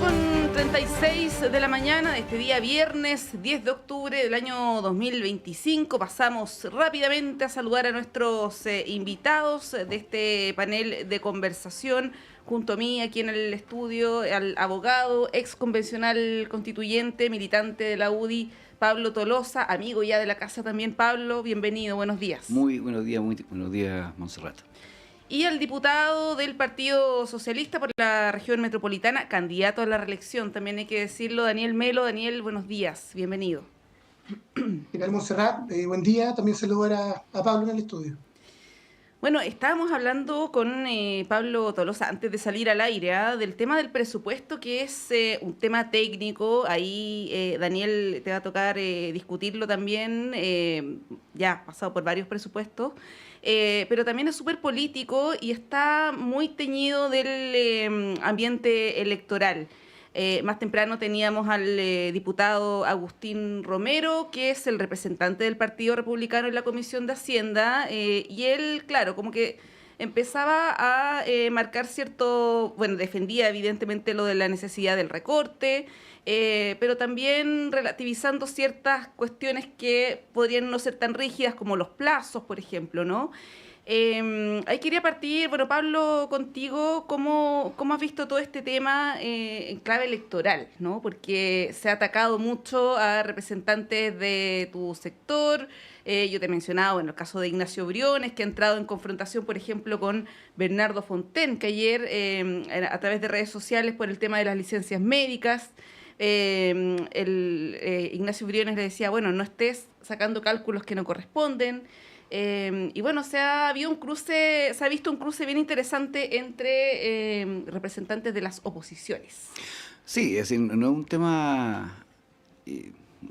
8:36 de la mañana de este día viernes 10 de octubre del año 2025. Pasamos rápidamente a saludar a nuestros invitados de este panel de conversación. Junto a mí aquí en el estudio, al abogado, ex convencional constituyente, militante de la UDI, Pablo Tolosa, amigo ya de la casa también. Pablo, bienvenido, buenos días. Muy buenos días, Montserrat. Y al diputado del Partido Socialista por la región metropolitana, candidato a la reelección, también hay que decirlo, Daniel Melo. Daniel, buenos días, bienvenido. ¿Qué tal, Montserrat? Buen día, también saludar a Pablo en el estudio. Bueno, estábamos hablando con Pablo Tolosa antes de salir al aire del tema del presupuesto, que es un tema técnico. Ahí, Daniel, te va a tocar discutirlo también, ya pasado por varios presupuestos, pero también es súper político y está muy teñido del ambiente electoral. Más temprano teníamos al diputado Agustín Romero, que es el representante del Partido Republicano en la Comisión de Hacienda, y él, claro, como que empezaba a marcar cierto, bueno, defendía evidentemente lo de la necesidad del recorte, pero también relativizando ciertas cuestiones que podrían no ser tan rígidas como los plazos, por ejemplo, ¿no? Ahí quería partir, bueno, Pablo, contigo, ¿cómo has visto todo este tema en clave electoral, ¿no? Porque se ha atacado mucho a representantes de tu sector. Yo te he mencionado, en el caso de Ignacio Briones, que ha entrado en confrontación, por ejemplo, con Bernardo Fontaine, que ayer, a través de redes sociales, por el tema de las licencias médicas, Ignacio Briones le decía, bueno, no estés sacando cálculos que no corresponden. Y bueno, se ha visto un cruce bien interesante entre representantes de las oposiciones. Sí, es decir, no es un tema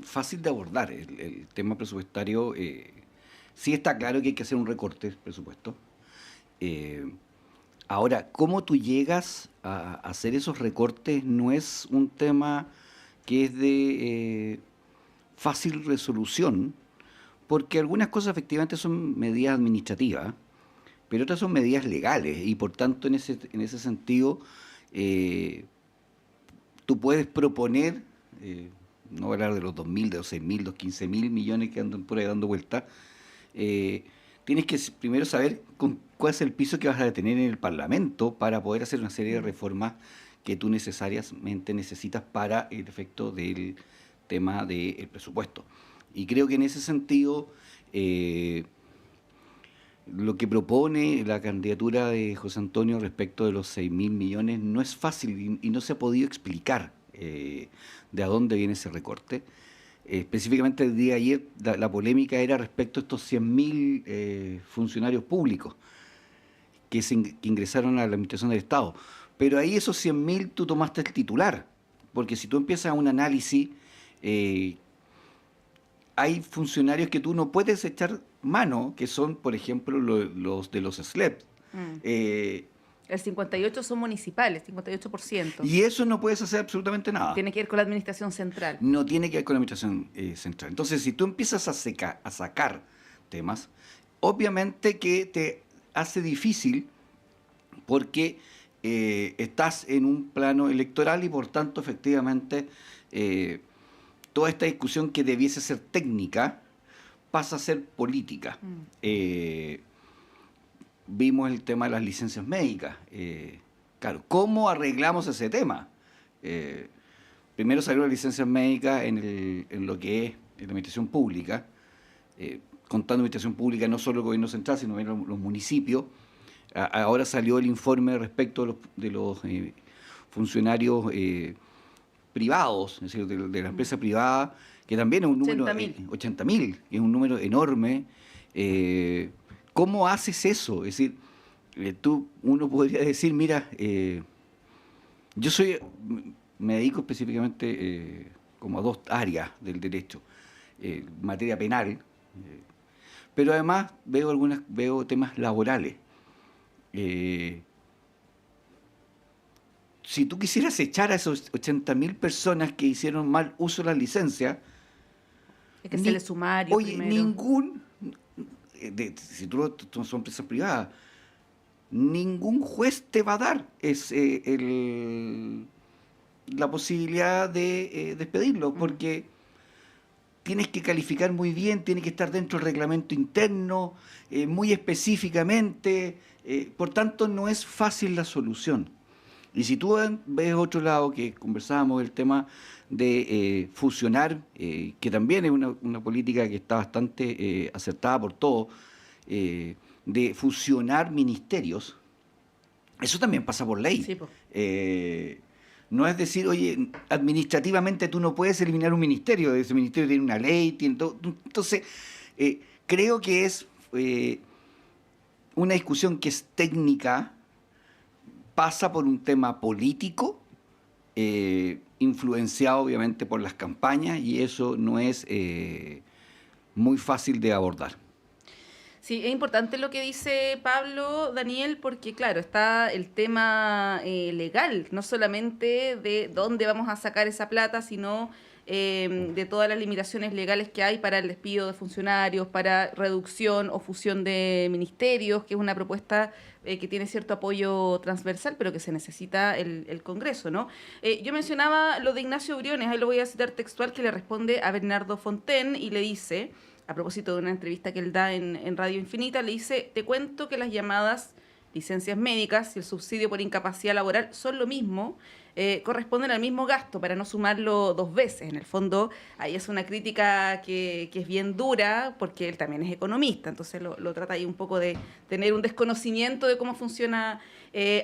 fácil de abordar. El tema presupuestario, sí está claro que hay que hacer un recorte del presupuesto. Ahora, cómo tú llegas a hacer esos recortes no es un tema que es de fácil resolución, porque algunas cosas efectivamente son medidas administrativas, pero otras son medidas legales, y por tanto en ese sentido tú puedes proponer, no voy a hablar de los 2.000, de los 6.000, los 15.000 millones que andan por ahí dando vuelta, tienes que primero saber cuál es el piso que vas a tener en el Parlamento para poder hacer una serie de reformas que tú necesariamente necesitas para el efecto del tema del presupuesto. Y creo que en ese sentido, lo que propone la candidatura de José Antonio respecto de los 6.000 millones no es fácil y no se ha podido explicar de a dónde viene ese recorte. Específicamente el día de ayer la polémica era respecto a estos 100.000 funcionarios públicos que ingresaron a la administración del Estado. Pero ahí esos 100.000 tú tomaste el titular, porque si tú empiezas un análisis, hay funcionarios que tú no puedes echar mano, que son, por ejemplo, los de los SLEP. El 58% son municipales, 58%. Y eso no puedes hacer absolutamente nada. Tiene que ver con la administración central. No tiene que ver con la administración central. Entonces, si tú empiezas a sacar temas, obviamente que te hace difícil porque estás en un plano electoral y por tanto, efectivamente, toda esta discusión que debiese ser técnica pasa a ser política. Vimos el tema de las licencias médicas. Claro, ¿cómo arreglamos ese tema? Primero salió las licencias médicas en lo que es la administración pública, contando administración pública no solo el gobierno central, sino también los municipios. Ahora salió el informe respecto de los funcionarios privados, es decir, de la empresa privada, que también es un número 80.000, que es un número enorme. ¿Cómo haces eso? Es decir, uno podría decir, mira, me dedico específicamente como a dos áreas del derecho, materia penal, pero además veo temas laborales. Si tú quisieras echar a esos 80.000 personas que hicieron mal uso de las licencias, hay que hacerle sumario. Oye, primero. Si tú son empresas privadas, ningún juez te va a dar la posibilidad de despedirlo, porque tienes que calificar muy bien, tiene que estar dentro del reglamento interno, muy específicamente, por tanto no es fácil la solución. Y si tú ves otro lado, que conversábamos el tema de fusionar, que también es una política que está bastante acertada por todos, de fusionar ministerios, eso también pasa por ley. Sí, po. No es decir, oye, administrativamente tú no puedes eliminar un ministerio, ese ministerio tiene una ley, tiene todo. Entonces, creo que es una discusión que es técnica, pasa por un tema político, influenciado obviamente por las campañas, y eso no es muy fácil de abordar. Sí, es importante lo que dice Pablo, Daniel, porque claro, está el tema legal, no solamente de dónde vamos a sacar esa plata, sino de todas las limitaciones legales que hay para el despido de funcionarios, para reducción o fusión de ministerios, que es una propuesta que tiene cierto apoyo transversal, pero que se necesita el Congreso, ¿no? Yo mencionaba lo de Ignacio Briones, ahí lo voy a citar textual, que le responde a Bernardo Fontaine y le dice, a propósito de una entrevista que él da en Radio Infinita, le dice, te cuento que las llamadas licencias médicas y el subsidio por incapacidad laboral son lo mismo, corresponden al mismo gasto para no sumarlo dos veces. En el fondo, ahí es una crítica que es bien dura, porque él también es economista, entonces lo trata ahí un poco de tener un desconocimiento de cómo funciona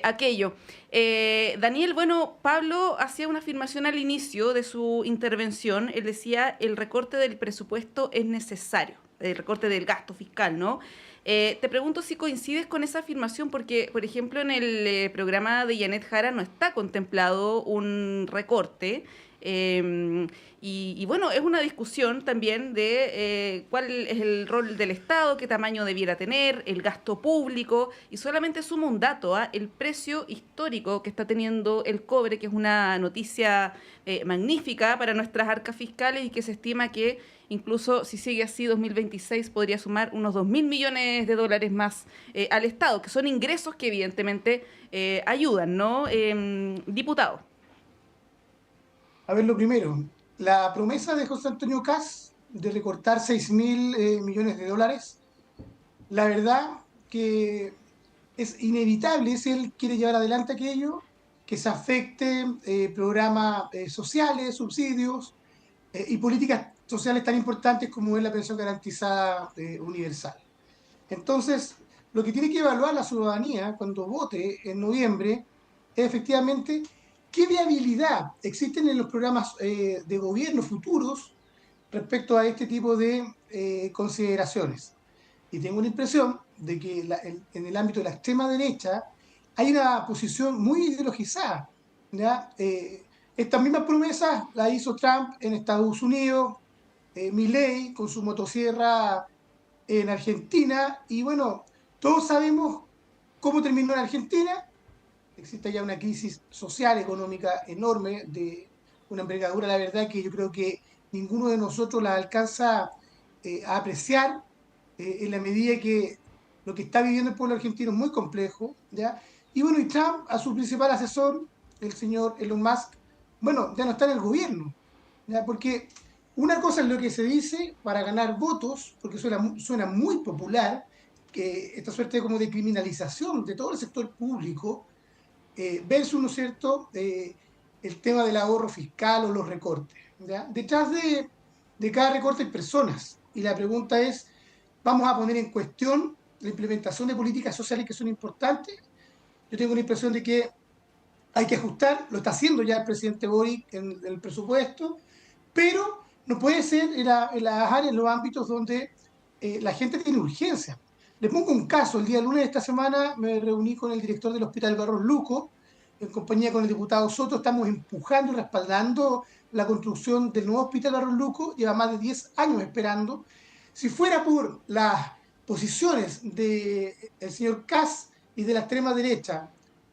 aquello. Daniel, bueno, Pablo hacía una afirmación al inicio de su intervención, él decía, el recorte del presupuesto es necesario, el recorte del gasto fiscal, ¿no? Te pregunto si coincides con esa afirmación, porque, por ejemplo, en el programa de Janet Jara no está contemplado un recorte. Y bueno, es una discusión también de cuál es el rol del Estado, qué tamaño debiera tener, el gasto público, y solamente sumo un dato, el precio histórico que está teniendo el cobre, que es una noticia magnífica para nuestras arcas fiscales y que se estima que incluso si sigue así 2026 podría sumar unos 2.000 millones de dólares más al Estado, que son ingresos que evidentemente ayudan, ¿no? Diputado. A ver, lo primero, la promesa de José Antonio Kast de recortar 6.000 millones de dólares, la verdad que es inevitable si él quiere llevar adelante aquello, que se afecte programas sociales, subsidios y políticas sociales tan importantes como es la pensión garantizada universal. Entonces, lo que tiene que evaluar la ciudadanía cuando vote en noviembre es efectivamente qué viabilidad existen en los programas de gobierno futuros respecto a este tipo de consideraciones. Y tengo la impresión de que en el ámbito de la extrema derecha hay una posición muy ideologizada, ¿ya? Estas mismas promesas las hizo Trump en Estados Unidos, Milei con su motosierra en Argentina, y bueno, todos sabemos cómo terminó en Argentina. Existe ya una crisis social, económica enorme, de una envergadura, la verdad, que yo creo que ninguno de nosotros la alcanza a apreciar en la medida que lo que está viviendo el pueblo argentino es muy complejo, ¿ya? Y bueno, y Trump, a su principal asesor, el señor Elon Musk, bueno, ya no está en el gobierno, ¿ya? Porque una cosa es lo que se dice para ganar votos, porque suena muy popular, que esta suerte como de criminalización de todo el sector público, versus, ¿no es cierto?, el tema del ahorro fiscal o los recortes, ¿ya? Detrás de cada recorte hay personas, y la pregunta es, ¿vamos a poner en cuestión la implementación de políticas sociales que son importantes? Yo tengo la impresión de que hay que ajustar, lo está haciendo ya el presidente Boric en el presupuesto, pero no puede ser en las áreas, en los ámbitos donde la gente tiene urgencia. Le pongo un caso, el día lunes de esta semana me reuní con el director del Hospital Barros Luco, en compañía con el diputado Soto, estamos empujando y respaldando la construcción del nuevo Hospital Barros Luco, lleva más de 10 años esperando. Si fuera por las posiciones del señor Kast y de la extrema derecha,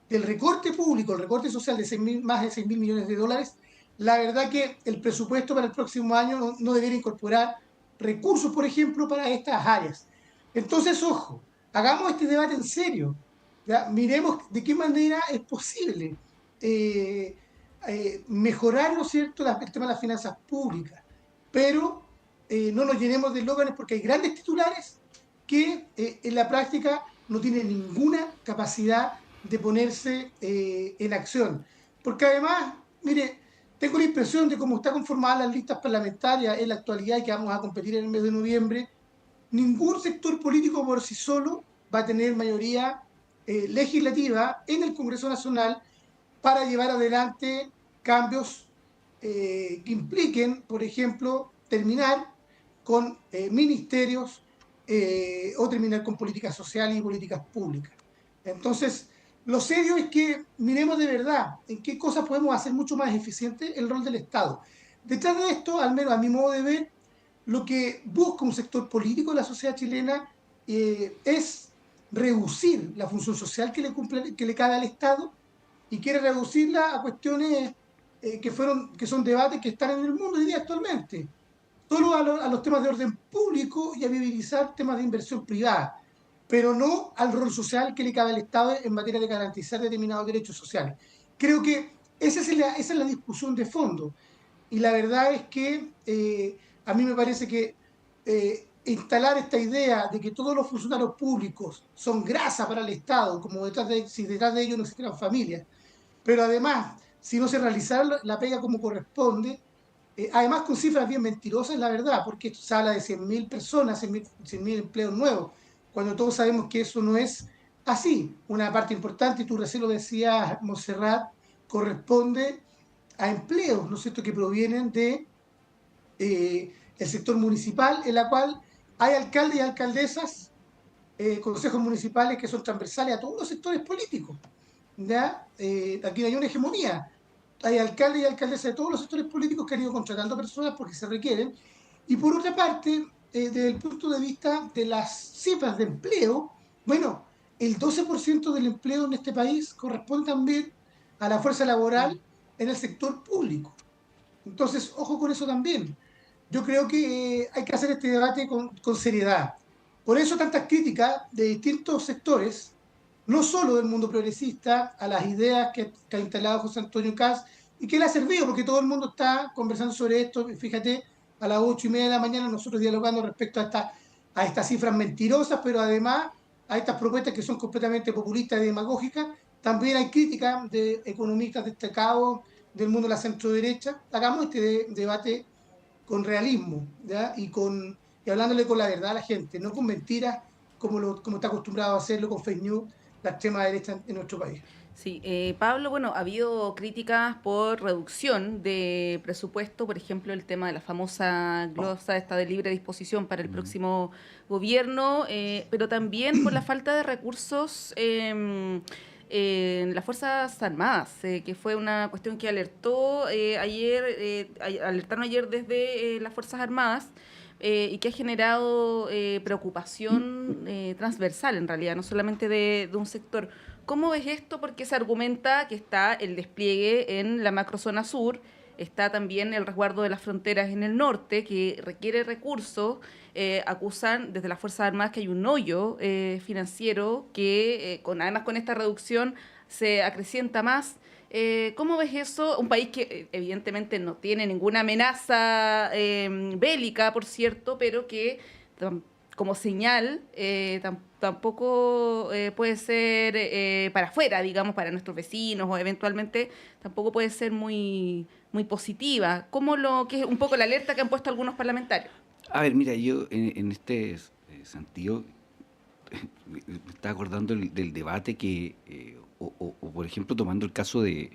del recorte público, el recorte social de más de 6.000 millones de dólares, la verdad que el presupuesto para el próximo año no debería incorporar recursos, por ejemplo, para estas áreas. Entonces, ojo, hagamos este debate en serio, ¿ya? Miremos de qué manera es posible mejorar, ¿no es cierto?, el tema de las finanzas públicas, pero no nos llenemos de eslóganes porque hay grandes titulares que en la práctica no tienen ninguna capacidad de ponerse en acción. Porque además, mire, tengo la impresión de cómo están conformadas las listas parlamentarias en la actualidad y que vamos a competir en el mes de noviembre, ningún sector político por sí solo va a tener mayoría legislativa en el Congreso Nacional para llevar adelante cambios que impliquen, por ejemplo, terminar con ministerios o terminar con políticas sociales y políticas públicas. Entonces, lo serio es que miremos de verdad en qué cosas podemos hacer mucho más eficiente el rol del Estado. Detrás de esto, al menos a mi modo de ver, lo que busca un sector político de la sociedad chilena es reducir la función social que le cabe al Estado y quiere reducirla a cuestiones que son debates que están en el mundo hoy día actualmente. Solo a los temas de orden público y a viabilizar temas de inversión privada, pero no al rol social que le cabe al Estado en materia de garantizar determinados derechos sociales. Creo que esa es la discusión de fondo. Y la verdad es que a mí me parece que instalar esta idea de que todos los funcionarios públicos son grasa para el Estado, como si detrás de ellos no existieran familias, pero además, si no se realizara la pega como corresponde, además con cifras bien mentirosas, la verdad, porque se habla de 100.000 personas, 100.000 empleos nuevos, cuando todos sabemos que eso no es así. Una parte importante, y tú recién lo decías, Montserrat, corresponde a empleos, ¿no es cierto?, que provienen de el sector municipal, en la cual hay alcaldes y alcaldesas, consejos municipales que son transversales a todos los sectores políticos. ¿Ya? Aquí no hay una hegemonía. Hay alcaldes y alcaldesas de todos los sectores políticos que han ido contratando personas porque se requieren. Y por otra parte, desde el punto de vista de las cifras de empleo, bueno, el 12% del empleo en este país corresponde también a la fuerza laboral en el sector público. Entonces, ojo con eso también. Yo creo que hay que hacer este debate con seriedad. Por eso tantas críticas de distintos sectores, no solo del mundo progresista, a las ideas que ha instalado José Antonio Kast y que le ha servido, porque todo el mundo está conversando sobre esto. Fíjate, a las 8:30 de la mañana nosotros dialogando respecto a estas cifras mentirosas, pero además a estas propuestas que son completamente populistas y demagógicas. También hay críticas de economistas destacados del mundo de la centro-derecha. Hagamos este debate con realismo, ¿ya? Y hablándole con la verdad a la gente, no con mentiras como está acostumbrado a hacerlo con fake news la extrema derecha en nuestro país. Sí, Pablo, bueno, ha habido críticas por reducción de presupuesto, por ejemplo, el tema de la famosa glosa esta de libre disposición para el próximo gobierno, pero también por la falta de recursos en las Fuerzas Armadas, que fue una cuestión que alertó alertaron ayer desde las Fuerzas Armadas. Y que ha generado preocupación transversal, en realidad, no solamente de un sector. ¿Cómo ves esto? Porque se argumenta que está el despliegue en la macrozona sur, está también el resguardo de las fronteras en el norte, que requiere recursos. Acusan desde las Fuerzas Armadas que hay un hoyo financiero que, además con esta reducción, se acrecienta más. ¿Cómo ves eso? Un país que evidentemente no tiene ninguna amenaza bélica, por cierto, pero que como señal tampoco puede ser para afuera, digamos, para nuestros vecinos o eventualmente tampoco puede ser muy, muy positiva. ¿Qué es un poco la alerta que han puesto algunos parlamentarios? A ver, mira, yo en este sentido me estaba acordando del debate que, por ejemplo, tomando el caso de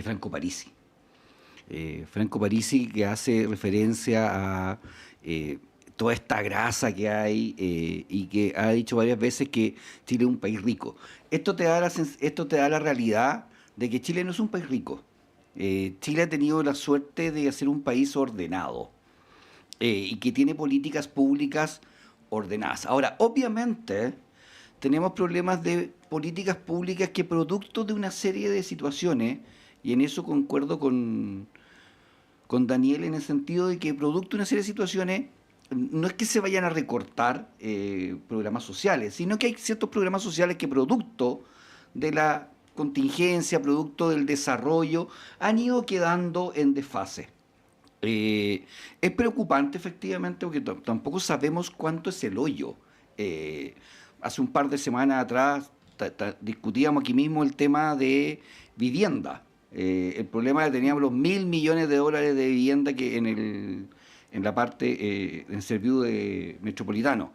Franco Parisi. Franco Parisi, que hace referencia a toda esta grasa que hay y que ha dicho varias veces que Chile es un país rico. Esto te da la realidad de que Chile no es un país rico. Chile ha tenido la suerte de ser un país ordenado y que tiene políticas públicas ordenadas. Ahora, obviamente, tenemos problemas de políticas públicas que producto de una serie de situaciones, y en eso concuerdo con Daniel en el sentido de que producto de una serie de situaciones no es que se vayan a recortar programas sociales, sino que hay ciertos programas sociales que producto de la contingencia, producto del desarrollo, han ido quedando en desfase. Es preocupante efectivamente porque tampoco sabemos cuánto es el hoyo. Hace un par de semanas atrás discutíamos aquí mismo el tema de vivienda. El problema es que teníamos los $1.000 millones de vivienda que en la parte en servicio de metropolitano.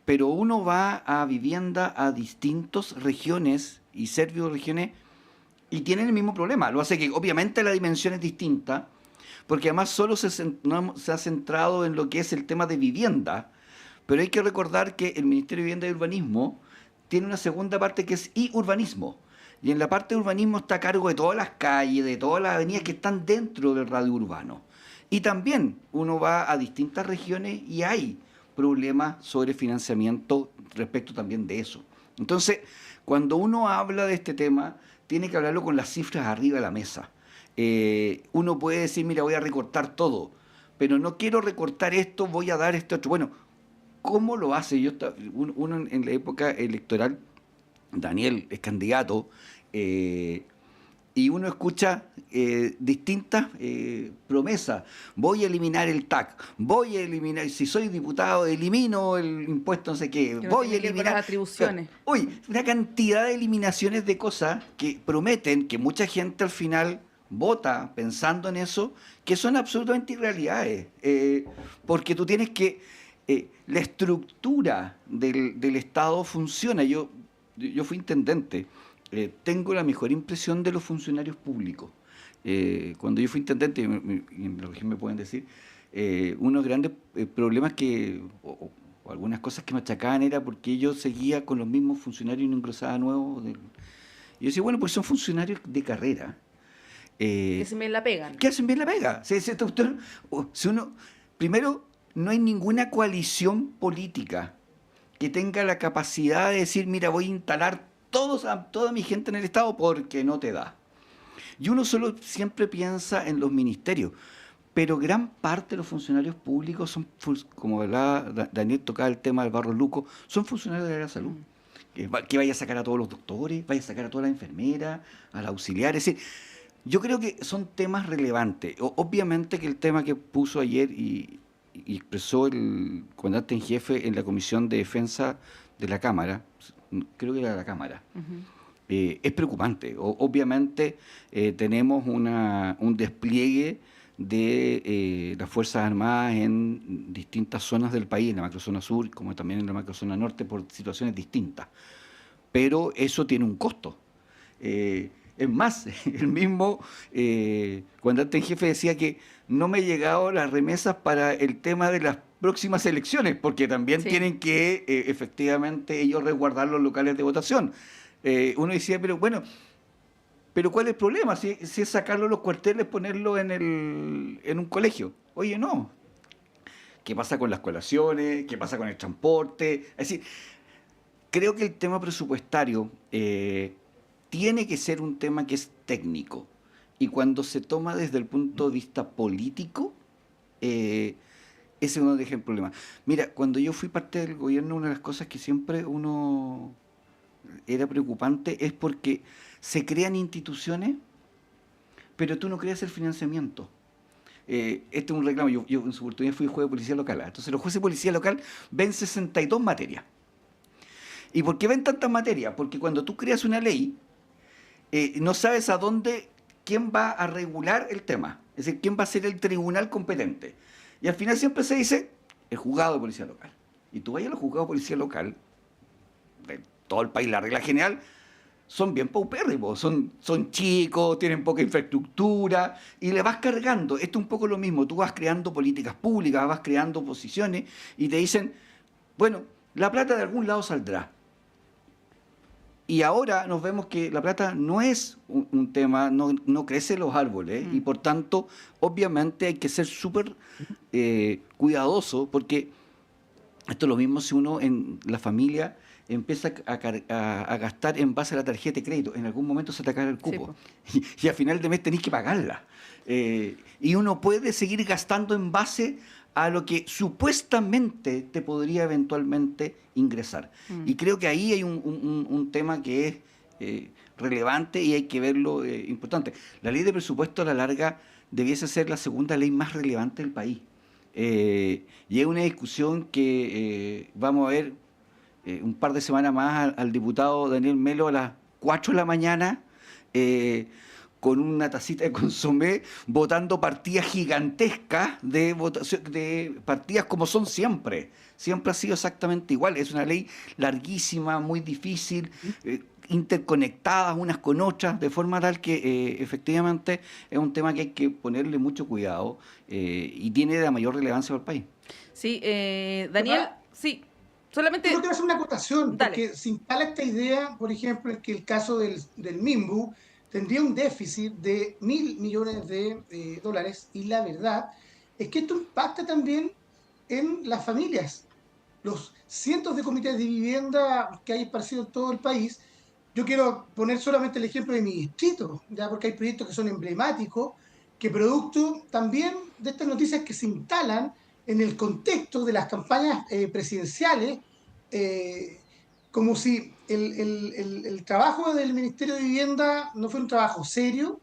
Pero uno va a vivienda a distintas regiones y servicios de regiones y tienen el mismo problema. Lo hace que obviamente la dimensión es distinta, porque además solo no se ha centrado en lo que es el tema de vivienda, pero hay que recordar que el Ministerio de Vivienda y Urbanismo tiene una segunda parte que es urbanismo. Y en la parte de urbanismo está a cargo de todas las calles, de todas las avenidas que están dentro del radio urbano. Y también uno va a distintas regiones y hay problemas sobre financiamiento respecto también de eso. Entonces, cuando uno habla de este tema, tiene que hablarlo con las cifras arriba de la mesa. Uno puede decir, mira, voy a recortar todo, pero no quiero recortar esto, voy a dar esto otro. Bueno, ¿cómo lo hace? Uno en la época electoral, Daniel es candidato, y uno escucha distintas promesas. Voy a eliminar el TAC, voy a eliminar, si soy diputado, elimino el impuesto no sé qué, Que no voy a tiene que ver con eliminar las atribuciones. Uy, una cantidad de eliminaciones de cosas que prometen que mucha gente al final vota pensando en eso, que son absolutamente irrealidades. Porque tú tienes que... la estructura del Estado funciona. Yo fui intendente. Tengo la mejor impresión de los funcionarios públicos. Cuando yo fui intendente, y en la región me pueden decir, unos grandes problemas o algunas cosas que me achacaban era porque yo seguía con los mismos funcionarios y no ingresaba nuevos. Y yo decía, bueno, pues son funcionarios de carrera. Que hacen bien la pegan. Que hacen bien la pega. Primero, no hay ninguna coalición política que tenga la capacidad de decir, mira, voy a instalar toda mi gente en el Estado porque no te da. Y uno solo siempre piensa en los ministerios, pero gran parte de los funcionarios públicos son, como hablaba Daniel, tocaba el tema del Barro Luco, son funcionarios de la salud. Que vaya a sacar a todos los doctores, vaya a sacar a todas las enfermeras, a las auxiliares. Es decir, yo creo que son temas relevantes. Obviamente que el tema que puso ayer y expresó el comandante en jefe en la Comisión de Defensa de la Cámara, creo que era la Cámara, es preocupante. Obviamente tenemos un despliegue de las Fuerzas Armadas en distintas zonas del país, en la macrozona sur, como también en la macrozona norte, por situaciones distintas. Pero eso tiene un costo. Es más, el mismo comandante en jefe decía que no me han llegado las remesas para el tema de las próximas elecciones, porque también tienen que efectivamente ellos resguardar los locales de votación. Uno decía, pero bueno, ¿pero cuál es el problema? Si es sacarlo de los cuarteles, ponerlo en un colegio. Oye, no. ¿Qué pasa con las colaciones? ¿Qué pasa con el transporte? Es decir, creo que el tema presupuestario tiene que ser un tema que es técnico. Y cuando se toma desde el punto de vista político, ese es uno de los problemas. Mira, cuando yo fui parte del gobierno, una de las cosas que siempre uno era preocupante es porque se crean instituciones, pero tú no creas el financiamiento. Este es un reclamo. Yo en su oportunidad fui juez de policía local. Entonces los jueces de policía local ven 62 materias. ¿Y por qué ven tantas materias? Porque cuando tú creas una ley, no sabes quién va a regular el tema. Es decir, quién va a ser el tribunal competente. Y al final siempre se dice el juzgado de policía local. Y tú vayas a los juzgados de policía local, de todo el país, la regla general, son bien paupérrimos, son chicos, tienen poca infraestructura, y le vas cargando. Esto es un poco lo mismo, tú vas creando políticas públicas, vas creando posiciones, y te dicen, bueno, la plata de algún lado saldrá. Y ahora nos vemos que la plata no es un tema, no crece en los árboles, y por tanto, obviamente hay que ser súper cuidadoso, porque esto es lo mismo si uno en la familia empieza a gastar en base a la tarjeta de crédito. En algún momento se te acaba el cupo. Sí, y a final de mes tenés que pagarla. Y uno puede seguir gastando en base a lo que supuestamente te podría eventualmente ingresar. Y creo que ahí hay un tema que es relevante y hay que verlo importante. La ley de presupuesto a la larga debiese ser la segunda ley más relevante del país. Y es una discusión que vamos a ver un par de semanas más al diputado Daniel Melo a las 4 de la mañana con una tacita de consomé votando partidas gigantescas de votación, de partidas como son siempre. Siempre ha sido exactamente igual. Es una ley larguísima, muy difícil, interconectadas unas con otras, de forma tal que efectivamente es un tema que hay que ponerle mucho cuidado y tiene la mayor relevancia para el país. Sí, Daniel, sí, solamente... Yo quiero hacer una acotación, Dale. porque se instala esta idea, por ejemplo, en que el caso del MIMBU tendría un déficit de 1.000 millones de dólares, y la verdad es que esto impacta también en las familias. Los cientos de comités de vivienda que hay esparcidos en todo el país. Yo quiero poner solamente el ejemplo de mi distrito, ya, porque hay proyectos que son emblemáticos, que producto también de estas noticias que se instalan en el contexto de las campañas presidenciales, eh, como si el trabajo del Ministerio de Vivienda no fuera un trabajo serio,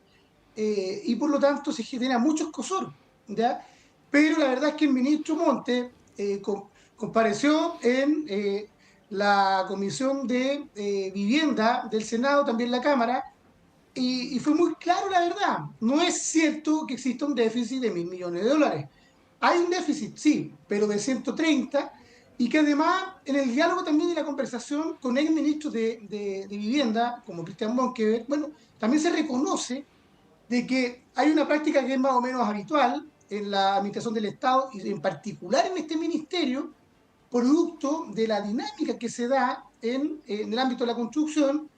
y por lo tanto se genera mucho escozor, ¿ya? Pero la verdad es que el ministro Monte compareció en la Comisión de Vivienda del Senado, también la Cámara, y fue muy claro la verdad. No es cierto que exista un déficit de 1.000 millones de dólares. Hay un déficit, sí, pero de 130, y que además en el diálogo también y la conversación con ex ministros de Vivienda, como Cristian Monkever, bueno, también se reconoce de que hay una práctica que es más o menos habitual en la administración del Estado y en particular en este ministerio, producto de la dinámica que se da en el ámbito de la construcción,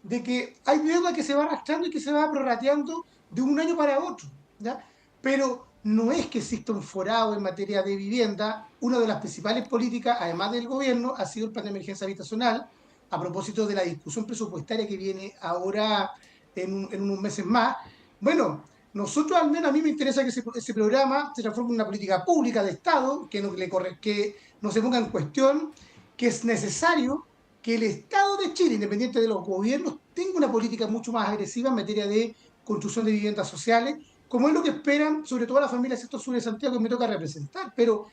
de que hay deuda que se va arrastrando y que se va prorrateando de un año para otro, ¿ya? Pero no es que exista un forado en materia de vivienda. Una de las principales políticas, además del gobierno, ha sido el plan de emergencia habitacional, a propósito de la discusión presupuestaria que viene ahora en unos meses más. Bueno, nosotros, al menos a mí me interesa que ese programa se transforme en una política pública de Estado, que no se ponga en cuestión, que es necesario que el Estado de Chile, independiente de los gobiernos, tenga una política mucho más agresiva en materia de construcción de viviendas sociales, como es lo que esperan sobre todo las familias del sector sur de Santiago, que me toca representar. Pero,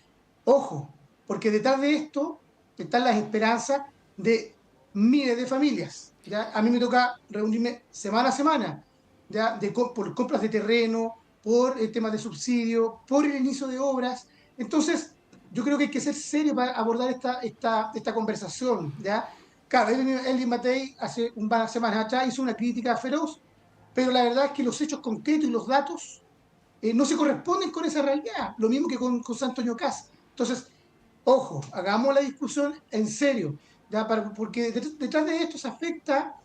ojo, porque detrás de esto están las esperanzas de miles de familias, ¿ya? A mí me toca reunirme semana a semana, ¿ya? Por compras de terreno, por temas de subsidio, por el inicio de obras. Entonces, yo creo que hay que ser serio para abordar esta conversación, ¿ya? Claro, Elvin Matei hace un par de semanas atrás hizo una crítica feroz, pero la verdad es que los hechos concretos y los datos no se corresponden con esa realidad, lo mismo que con San Antonio Caz. Entonces, ojo, hagamos la discusión en serio, ¿ya? Porque detrás de esto se afecta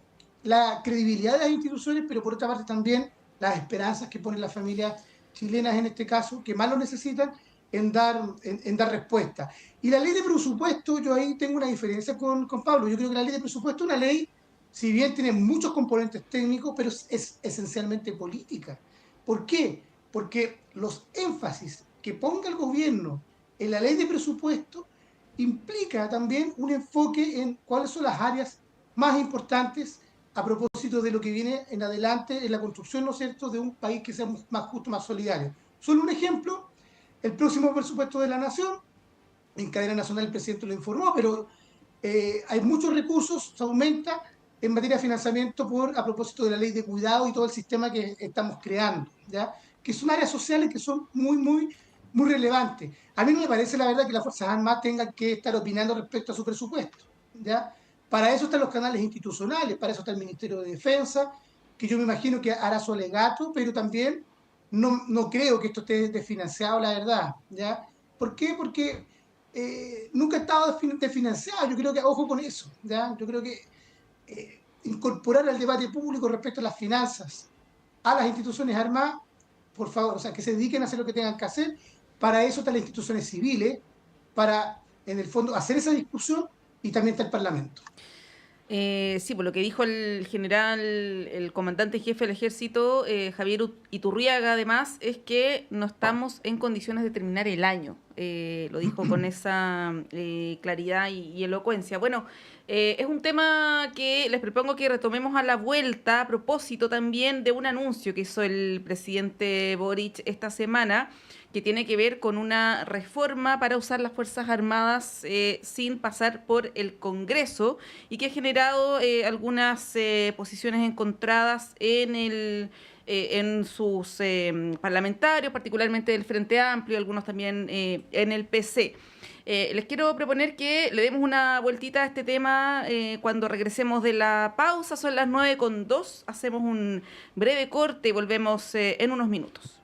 la credibilidad de las instituciones, pero por otra parte también las esperanzas que ponen las familias chilenas en este caso, que más lo necesitan, en dar respuesta. Y la ley de presupuesto, yo ahí tengo una diferencia con Pablo. Yo creo que la ley de presupuesto es una ley, si bien tiene muchos componentes técnicos, pero es esencialmente política. ¿Por qué? Porque los énfasis que ponga el gobierno en la ley de presupuesto implica también un enfoque en cuáles son las áreas más importantes a propósito de lo que viene en adelante en la construcción, ¿no es cierto?, de un país que sea más justo, más solidario. Solo un ejemplo: el próximo presupuesto de la Nación, en cadena nacional el presidente lo informó, pero hay muchos recursos, se aumenta en materia de financiamiento a propósito de la ley de cuidado y todo el sistema que estamos creando, ¿ya? Que son áreas sociales que son muy, muy, muy relevantes. A mí no me parece, la verdad, que las Fuerzas Armadas tengan que estar opinando respecto a su presupuesto, ¿ya? Para eso están los canales institucionales, para eso está el Ministerio de Defensa, que yo me imagino que hará su alegato, pero también no creo que esto esté desfinanciado, la verdad, ¿ya? ¿Por qué? Porque nunca ha estado desfinanciado. Yo creo que, ojo con eso, ¿ya? Yo creo que incorporar al debate público respecto a las finanzas a las instituciones armadas, por favor, o sea, que se dediquen a hacer lo que tengan que hacer. Para eso están las instituciones civiles, para, en el fondo, hacer esa discusión, y también está el Parlamento. Sí, por lo que dijo el general, el comandante jefe del ejército, Javier Iturriaga, además, es que no estamos en condiciones de terminar el año. Lo dijo con esa claridad y elocuencia. Bueno, es un tema que les propongo que retomemos a la vuelta, a propósito también de un anuncio que hizo el presidente Boric esta semana, que tiene que ver con una reforma para usar las Fuerzas Armadas sin pasar por el Congreso y que ha generado algunas posiciones encontradas en sus parlamentarios, particularmente del Frente Amplio, algunos también en el PC. Les quiero proponer que le demos una vueltita a este tema cuando regresemos de la pausa. Son las 9:02, hacemos un breve corte y volvemos en unos minutos.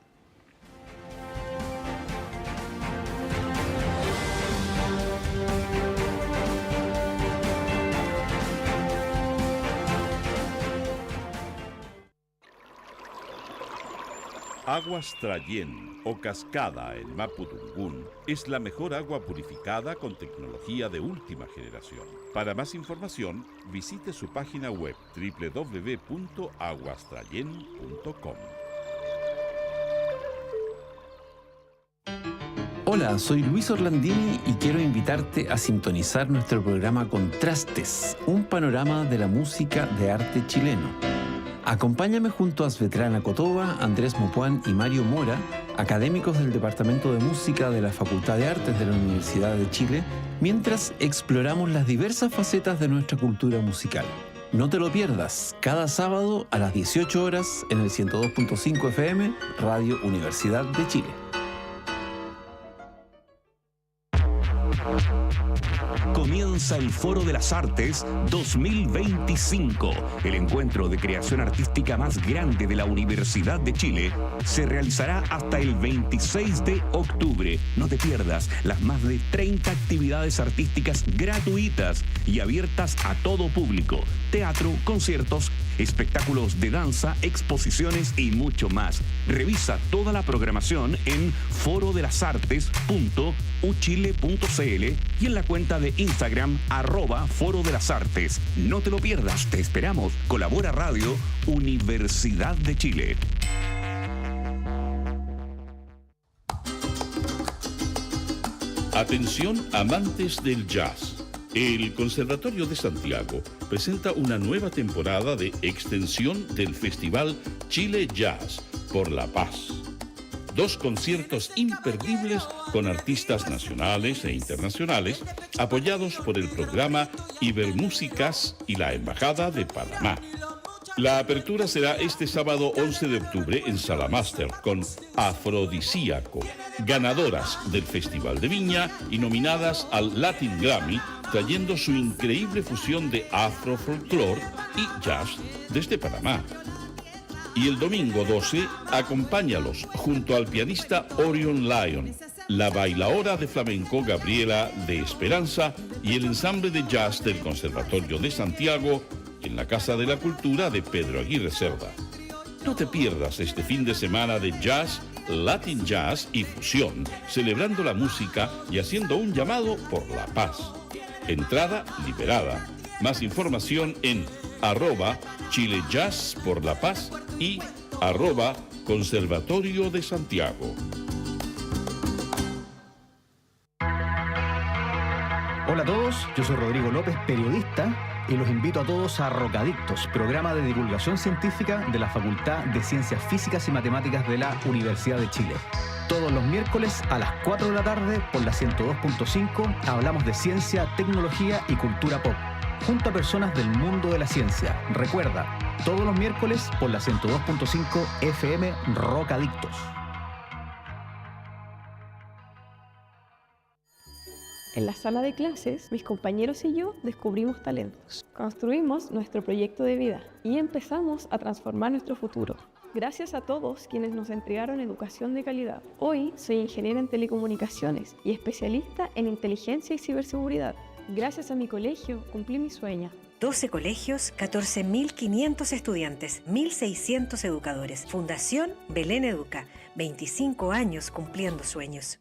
Aguas Trayén o Cascada en Mapudungún es la mejor agua purificada con tecnología de última generación. Para más información, visite su página web www.aguastrayen.com. Hola, soy Luis Orlandini y quiero invitarte a sintonizar nuestro programa Contrastes, un panorama de la música de arte chileno. Acompáñame junto a Svetlana Kotova, Andrés Mopuán y Mario Mora, académicos del Departamento de Música de la Facultad de Artes de la Universidad de Chile, mientras exploramos las diversas facetas de nuestra cultura musical. No te lo pierdas, cada sábado a las 18 horas en el 102.5 FM, Radio Universidad de Chile. Comienza el Foro de las Artes 2025. El encuentro de creación artística más grande de la Universidad de Chile se realizará hasta el 26 de octubre. No te pierdas las más de 30 actividades artísticas gratuitas y abiertas a todo público. Teatro, conciertos, espectáculos de danza, exposiciones y mucho más. Revisa toda la programación en forodelasartes.uchile.cl y en la cuenta de Instagram @forodelasartes. No te lo pierdas, te esperamos. Colabora Radio Universidad de Chile. Atención amantes del jazz. El Conservatorio de Santiago presenta una nueva temporada de extensión del Festival Chile Jazz por la Paz. 2 conciertos imperdibles con artistas nacionales e internacionales apoyados por el programa Ibermúsicas y la Embajada de Panamá. La apertura será este sábado 11 de octubre en Sala Máster con Afrodisíaco, ganadoras del Festival de Viña y nominadas al Latin Grammy, trayendo su increíble fusión de afro-folklore y jazz desde Panamá. Y el domingo 12, acompáñalos junto al pianista Orion Lyon, la bailaora de flamenco Gabriela de Esperanza y el ensamble de jazz del Conservatorio de Santiago en la Casa de la Cultura de Pedro Aguirre Cerda. No te pierdas este fin de semana de jazz, Latin Jazz y fusión, celebrando la música y haciendo un llamado por la paz. Entrada liberada. Más información en @Chile Jazz por la Paz y @Conservatorio de Santiago. Hola a todos, yo soy Rodrigo López, periodista, y los invito a todos a Rocadictos, programa de divulgación científica de la Facultad de Ciencias Físicas y Matemáticas de la Universidad de Chile. Todos los miércoles a las 4 de la tarde por la 102.5 hablamos de ciencia, tecnología y cultura pop, junto a personas del mundo de la ciencia. Recuerda, todos los miércoles por la 102.5 FM Rocadictos. En la sala de clases, mis compañeros y yo descubrimos talentos, construimos nuestro proyecto de vida y empezamos a transformar nuestro futuro. Gracias a todos quienes nos entregaron educación de calidad. Hoy soy ingeniera en telecomunicaciones y especialista en inteligencia y ciberseguridad. Gracias a mi colegio cumplí mi sueño. 12 colegios, 14.500 estudiantes, 1.600 educadores. Fundación Belén Educa, 25 años cumpliendo sueños.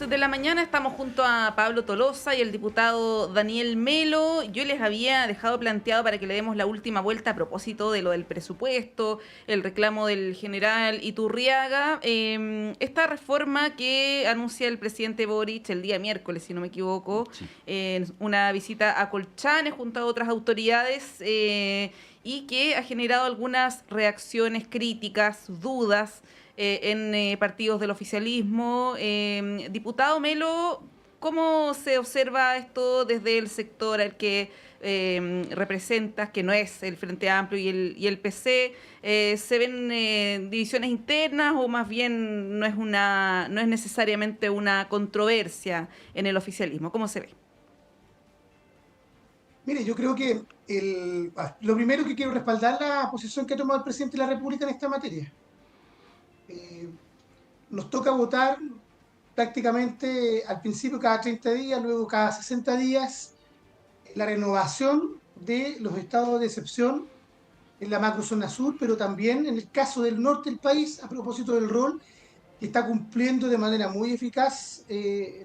de la mañana. Estamos junto a Pablo Tolosa y el diputado Daniel Melo. Yo les había dejado planteado para que le demos la última vuelta a propósito de lo del presupuesto, el reclamo del general Iturriaga. Esta reforma que anuncia el presidente Boric el día miércoles, si no me equivoco, sí, una visita a Colchane junto a otras autoridades y que ha generado algunas reacciones críticas, dudas en partidos del oficialismo. Diputado Melo, ¿cómo se observa esto desde el sector al que representas, que no es el Frente Amplio y el PC? ¿Se ven divisiones internas o más bien no es necesariamente una controversia en el oficialismo? ¿Cómo se ve? Mire, yo creo que lo primero que quiero respaldar la posición que ha tomado el presidente de la República en esta materia. Nos toca votar prácticamente al principio cada 30 días, luego cada 60 días, la renovación de los estados de excepción en la macrozona sur, pero también en el caso del norte del país, a propósito del rol que está cumpliendo de manera muy eficaz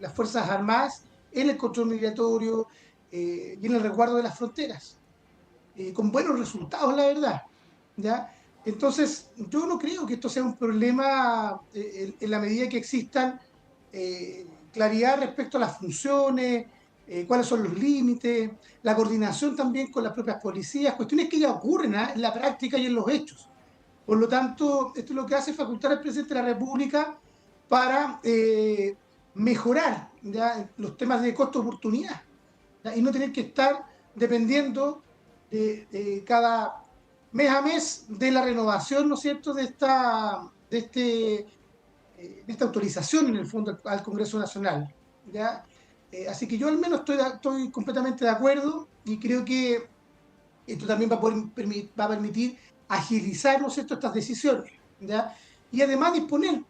las Fuerzas Armadas en el control migratorio y en el resguardo de las fronteras, con buenos resultados, la verdad, ¿ya? Entonces, yo no creo que esto sea un problema en la medida que existan claridad respecto a las funciones, cuáles son los límites, la coordinación también con las propias policías, cuestiones que ya ocurren en la práctica y en los hechos. Por lo tanto, esto es lo que hace facultar al presidente de la República para mejorar, ¿ya?, los temas de costo-oportunidad, ¿ya?, y no tener que estar dependiendo de cada mes a mes de la renovación, ¿no es cierto?, de esta autorización en el fondo al Congreso Nacional, ¿ya? Así que yo al menos estoy completamente de acuerdo y creo que esto también va a permitir agilizar, ¿no es cierto?, estas decisiones, ¿ya? Y además disponer,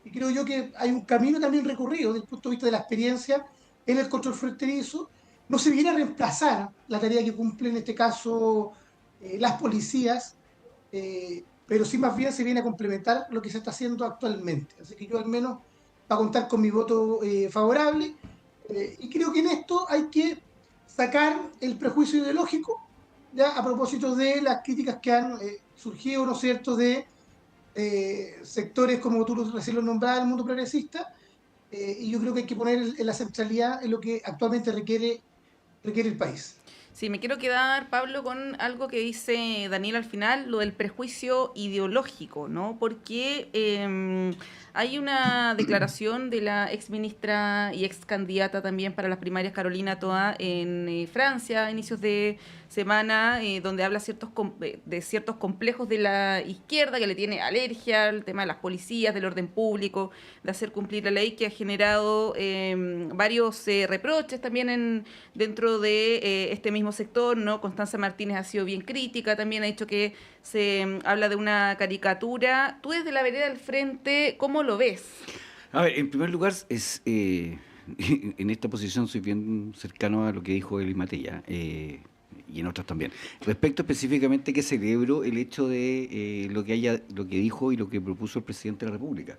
y creo yo que hay un camino también recorrido desde el punto de vista de la experiencia en el control fronterizo. No se viene a reemplazar la tarea que cumplen en este caso las policías, pero sí más bien se viene a complementar lo que se está haciendo actualmente. Así que yo al menos va a contar con mi voto favorable, y creo que en esto hay que sacar el prejuicio ideológico, ya, a propósito de las críticas que han surgido, ¿no es cierto?, de sectores como tú recién lo nombrabas, el mundo progresista, y yo creo que hay que poner en la centralidad en lo que actualmente requiere el país. Sí, me quiero quedar, Pablo, con algo que dice Daniel al final, lo del prejuicio ideológico, ¿no? Porque hay una declaración de la exministra y excandidata también para las primarias, Carolina Toa, en Francia, a inicios de semana, donde habla de ciertos complejos de la izquierda, que le tiene alergia al tema de las policías, del orden público, de hacer cumplir la ley, que ha generado varios reproches también dentro de este mismo sector, ¿no? Constanza Martínez ha sido bien crítica, también ha dicho que se habla de una caricatura. Tú desde la vereda del frente, ¿cómo lo ves? A ver, en primer lugar, en esta posición soy bien cercano a lo que dijo Elis Matella, y en otras también. Respecto específicamente que celebro el hecho de lo que dijo y lo que propuso el presidente de la República.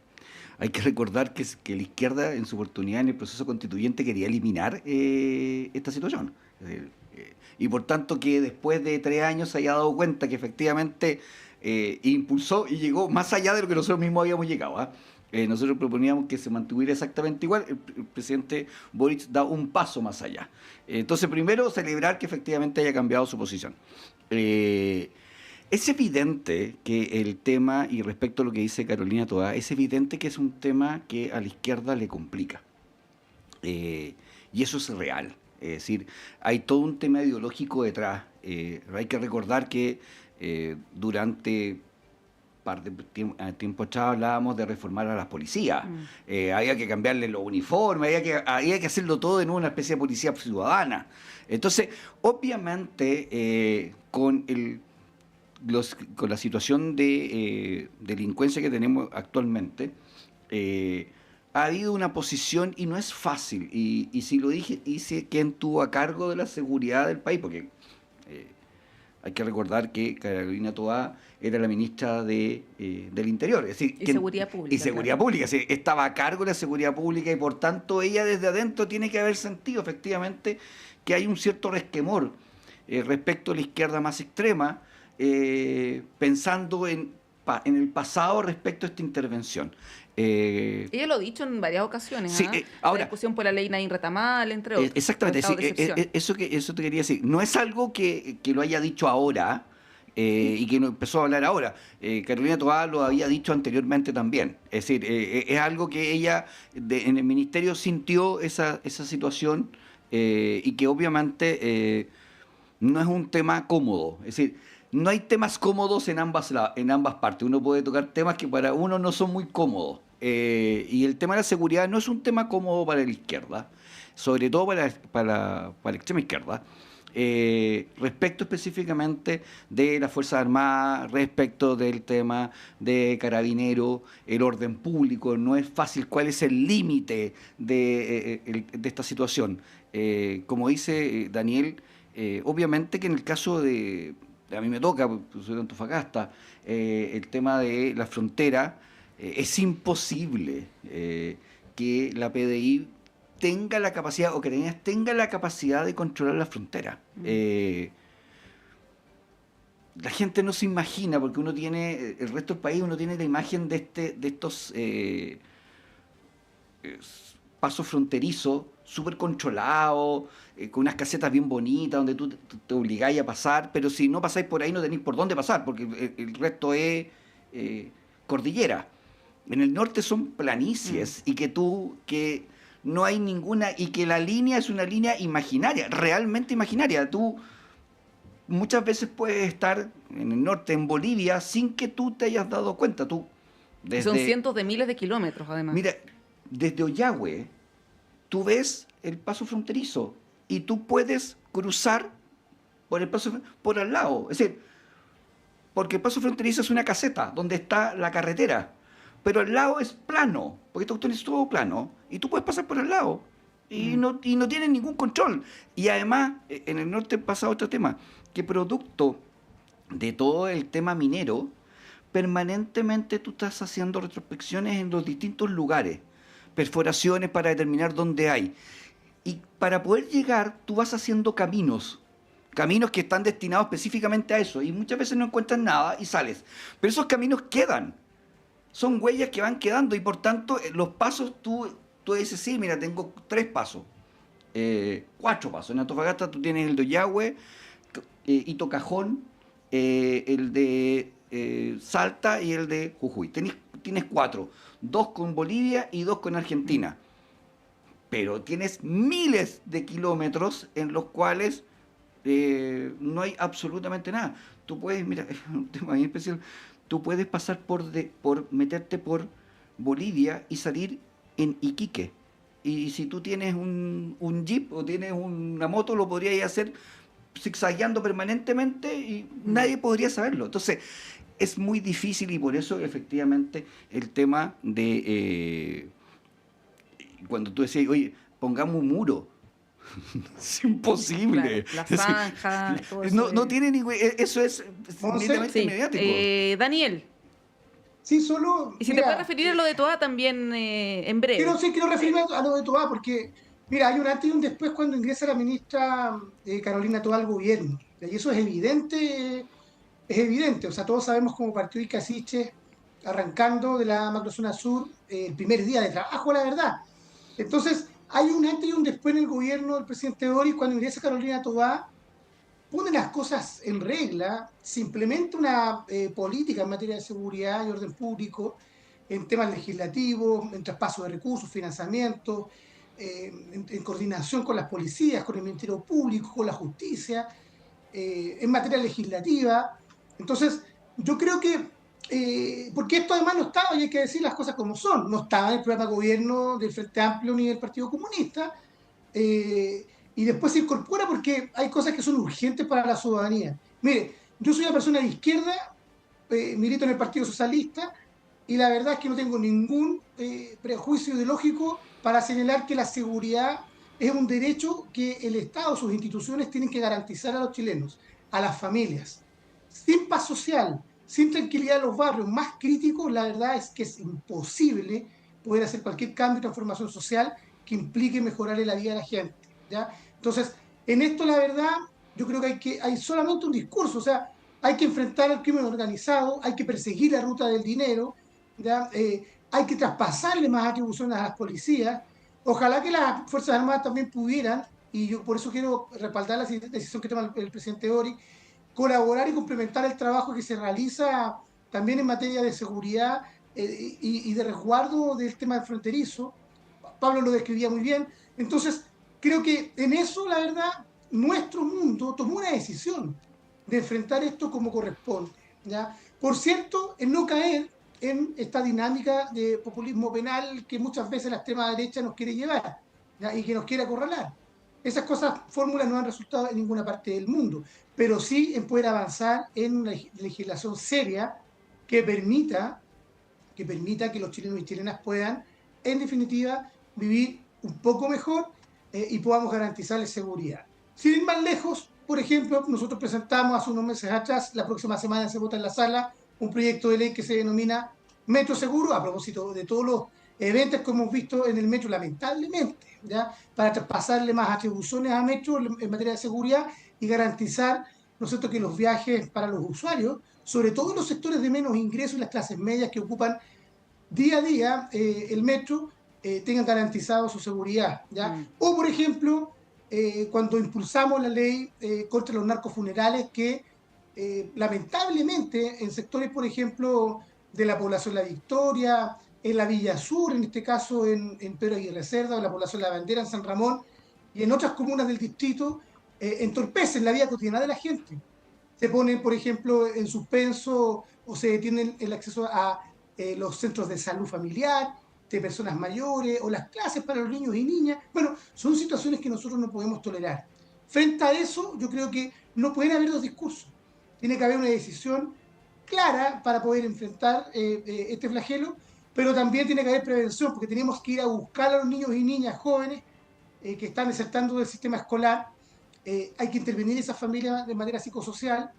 Hay que recordar que la izquierda en su oportunidad en el proceso constituyente quería eliminar esta situación. Y por tanto que después de 3 años se haya dado cuenta que efectivamente impulsó y llegó más allá de lo que nosotros mismos habíamos llegado. Nosotros proponíamos que se mantuviera exactamente igual. El presidente Boric da un paso más allá. Entonces, primero, celebrar que efectivamente haya cambiado su posición. Es evidente que el tema, y respecto a lo que dice Carolina Toa, es evidente que es un tema que a la izquierda le complica. Y eso es real. Es decir, hay todo un tema ideológico detrás. Hay que recordar que durante tiempo atrás hablábamos de reformar a las policías. Había que cambiarle los uniformes, había que hacerlo todo en una especie de policía ciudadana. Entonces, obviamente, con la situación de delincuencia que tenemos actualmente, ha habido una posición, y no es fácil, y si lo dice quien tuvo a cargo de la seguridad del país, porque Hay que recordar que Carolina Toá era la ministra del Interior. Es decir, Seguridad Pública. Y Seguridad Pública. Es decir, estaba a cargo de la Seguridad Pública y por tanto ella desde adentro tiene que haber sentido efectivamente que hay un cierto resquemor respecto a la izquierda más extrema, pensando en el pasado respecto a esta intervención. Ella lo ha dicho en varias ocasiones. Sí, ahora, la discusión por la ley Naín Retamal, entre otros. Exactamente, sí, eso te quería decir. No es algo que lo haya dicho ahora y que no empezó a hablar ahora. Carolina Toá lo había dicho anteriormente también. Es decir, es algo que ella en el ministerio sintió esa situación y que obviamente no es un tema cómodo. Es decir, no hay temas cómodos en ambas partes. Uno puede tocar temas que para uno no son muy cómodos. Y el tema de la seguridad no es un tema cómodo para la izquierda, sobre todo para la extrema izquierda. Respecto específicamente de las Fuerzas Armadas, respecto del tema de Carabineros, el orden público, no es fácil cuál es el límite de esta situación. Como dice Daniel, obviamente que en el caso de... A mí me toca, porque soy de Antofagasta, el tema de la frontera, es imposible que la PDI tenga la capacidad, o que tenga la capacidad de controlar la frontera. La gente no se imagina, porque uno tiene, el resto del país, uno tiene la imagen de estos pasos fronterizos súper controlados, con unas casetas bien bonitas, donde tú te obligáis a pasar, pero si no pasáis por ahí no tenéis por dónde pasar, porque el resto es cordillera. En el norte son planicies y que no hay ninguna, y que la línea es una línea imaginaria, realmente imaginaria. Tú muchas veces puedes estar en el norte, en Bolivia, sin que tú te hayas dado cuenta. Son cientos de miles de kilómetros, además. Mira, desde Ollagüe, tú ves el paso fronterizo y tú puedes cruzar por el paso por al lado. Es decir, porque el paso fronterizo es una caseta donde está la carretera, pero al lado es plano, porque esta cuestión es todo plano, y tú puedes pasar por al lado y no tienes ningún control. Y además, en el norte pasa otro tema, que producto de todo el tema minero, permanentemente tú estás haciendo retrospecciones en los distintos lugares, perforaciones para determinar dónde hay. Y para poder llegar, tú vas haciendo caminos que están destinados específicamente a eso, y muchas veces no encuentras nada y sales. Pero esos caminos quedan, son huellas que van quedando, y por tanto los pasos tú dices, sí, mira, tengo 3 pasos, 4 pasos. En Antofagasta tú tienes el de Ollagüe, Hito Cajón, el de Salta y el de Jujuy. Tienes 4, 2 con Bolivia y 2 con Argentina. Pero tienes miles de kilómetros en los cuales no hay absolutamente nada. Tú puedes, mira, es un tema bien especial, tú puedes pasar meterte por Bolivia y salir en Iquique. Y si tú tienes un jeep o tienes una moto, lo podrías hacer zigzagueando permanentemente y nadie podría saberlo. Entonces, es muy difícil, y por eso efectivamente el tema de cuando tú decías, oye, pongamos un muro, es imposible. Claro, la zanja, todo eso. No tiene ningún... Eso es inmediatamente mediático. Daniel. Sí, solo... Y si te puedes referir a lo de Toá también en breve. Quiero referirme a lo de Toá, porque, mira, hay un antes y un después cuando ingresa la ministra Carolina Toá al gobierno. Y eso es evidente. O sea, todos sabemos cómo partió Ica Siches arrancando de la macrozona sur el primer día de trabajo, la verdad. Entonces, hay un antes y un después en el gobierno del presidente Boric. Cuando ingresa Carolina Toá, pone las cosas en regla, se implementa una política en materia de seguridad y orden público, en temas legislativos, en traspaso de recursos, financiamiento, en coordinación con las policías, con el Ministerio Público, con la justicia, en materia legislativa. Entonces, yo creo que porque esto además no estaba, y hay que decir las cosas como son, no estaba en el programa de gobierno del Frente Amplio ni del Partido Comunista, y después se incorpora porque hay cosas que son urgentes para la ciudadanía. Mire, yo soy una persona de izquierda, milito en el Partido Socialista, y la verdad es que no tengo ningún prejuicio ideológico para señalar que la seguridad es un derecho que el Estado, sus instituciones tienen que garantizar a los chilenos. a las familias. Sin paz social, sin tranquilidad en los barrios más críticos, la verdad es que es imposible poder hacer cualquier cambio y transformación social que implique mejorarle la vida a la gente, ¿ya? Entonces, en esto la verdad, yo creo que hay solamente un discurso, o sea, hay que enfrentar al crimen organizado, hay que perseguir la ruta del dinero, ¿ya? Hay que traspasarle más atribuciones a las policías. Ojalá que las Fuerzas Armadas también pudieran, y yo por eso quiero respaldar la decisión que toma el presidente Boric, colaborar y complementar el trabajo que se realiza también en materia de seguridad y de resguardo del tema fronterizo. Pablo lo describía muy bien. Entonces, creo que en eso, la verdad, nuestro mundo tomó una decisión de enfrentar esto como corresponde, ¿ya? Por cierto, en no caer en esta dinámica de populismo penal que muchas veces la extrema derecha nos quiere llevar, ¿ya? Y que nos quiere acorralar. Esas fórmulas no han resultado en ninguna parte del mundo, pero sí en poder avanzar en una legislación seria que permita que los chilenos y chilenas puedan, en definitiva, vivir un poco mejor y podamos garantizarles seguridad. Sin ir más lejos, por ejemplo, nosotros presentamos hace unos meses atrás, la próxima semana se vota en la sala, un proyecto de ley que se denomina Metro Seguro, a propósito de todos los eventos que hemos visto en el metro, lamentablemente, ¿ya? Para traspasarle más atribuciones a Metro en materia de seguridad y garantizar, ¿no es cierto?, que los viajes para los usuarios, sobre todo en los sectores de menos ingresos y las clases medias que ocupan día a día el metro, tengan garantizado su seguridad, ¿ya? O, por ejemplo, cuando impulsamos la ley contra los narcofunerales que lamentablemente en sectores, por ejemplo, de la población La Victoria, en la Villa Sur, en este caso en Pedro Aguirre Cerda, o la población La Bandera en San Ramón, y en otras comunas del distrito, entorpecen la vida cotidiana de la gente. Se ponen, por ejemplo, en suspenso o se detienen el acceso a los centros de salud familiar, de personas mayores, o las clases para los niños y niñas. Bueno, son situaciones que nosotros no podemos tolerar. Frente a eso, yo creo que no pueden haber dos discursos. Tiene que haber una decisión clara para poder enfrentar este flagelo, pero también tiene que haber prevención, porque tenemos que ir a buscar a los niños y niñas jóvenes que están desertando del sistema escolar. Hay que intervenir en esas familias de manera psicosocial,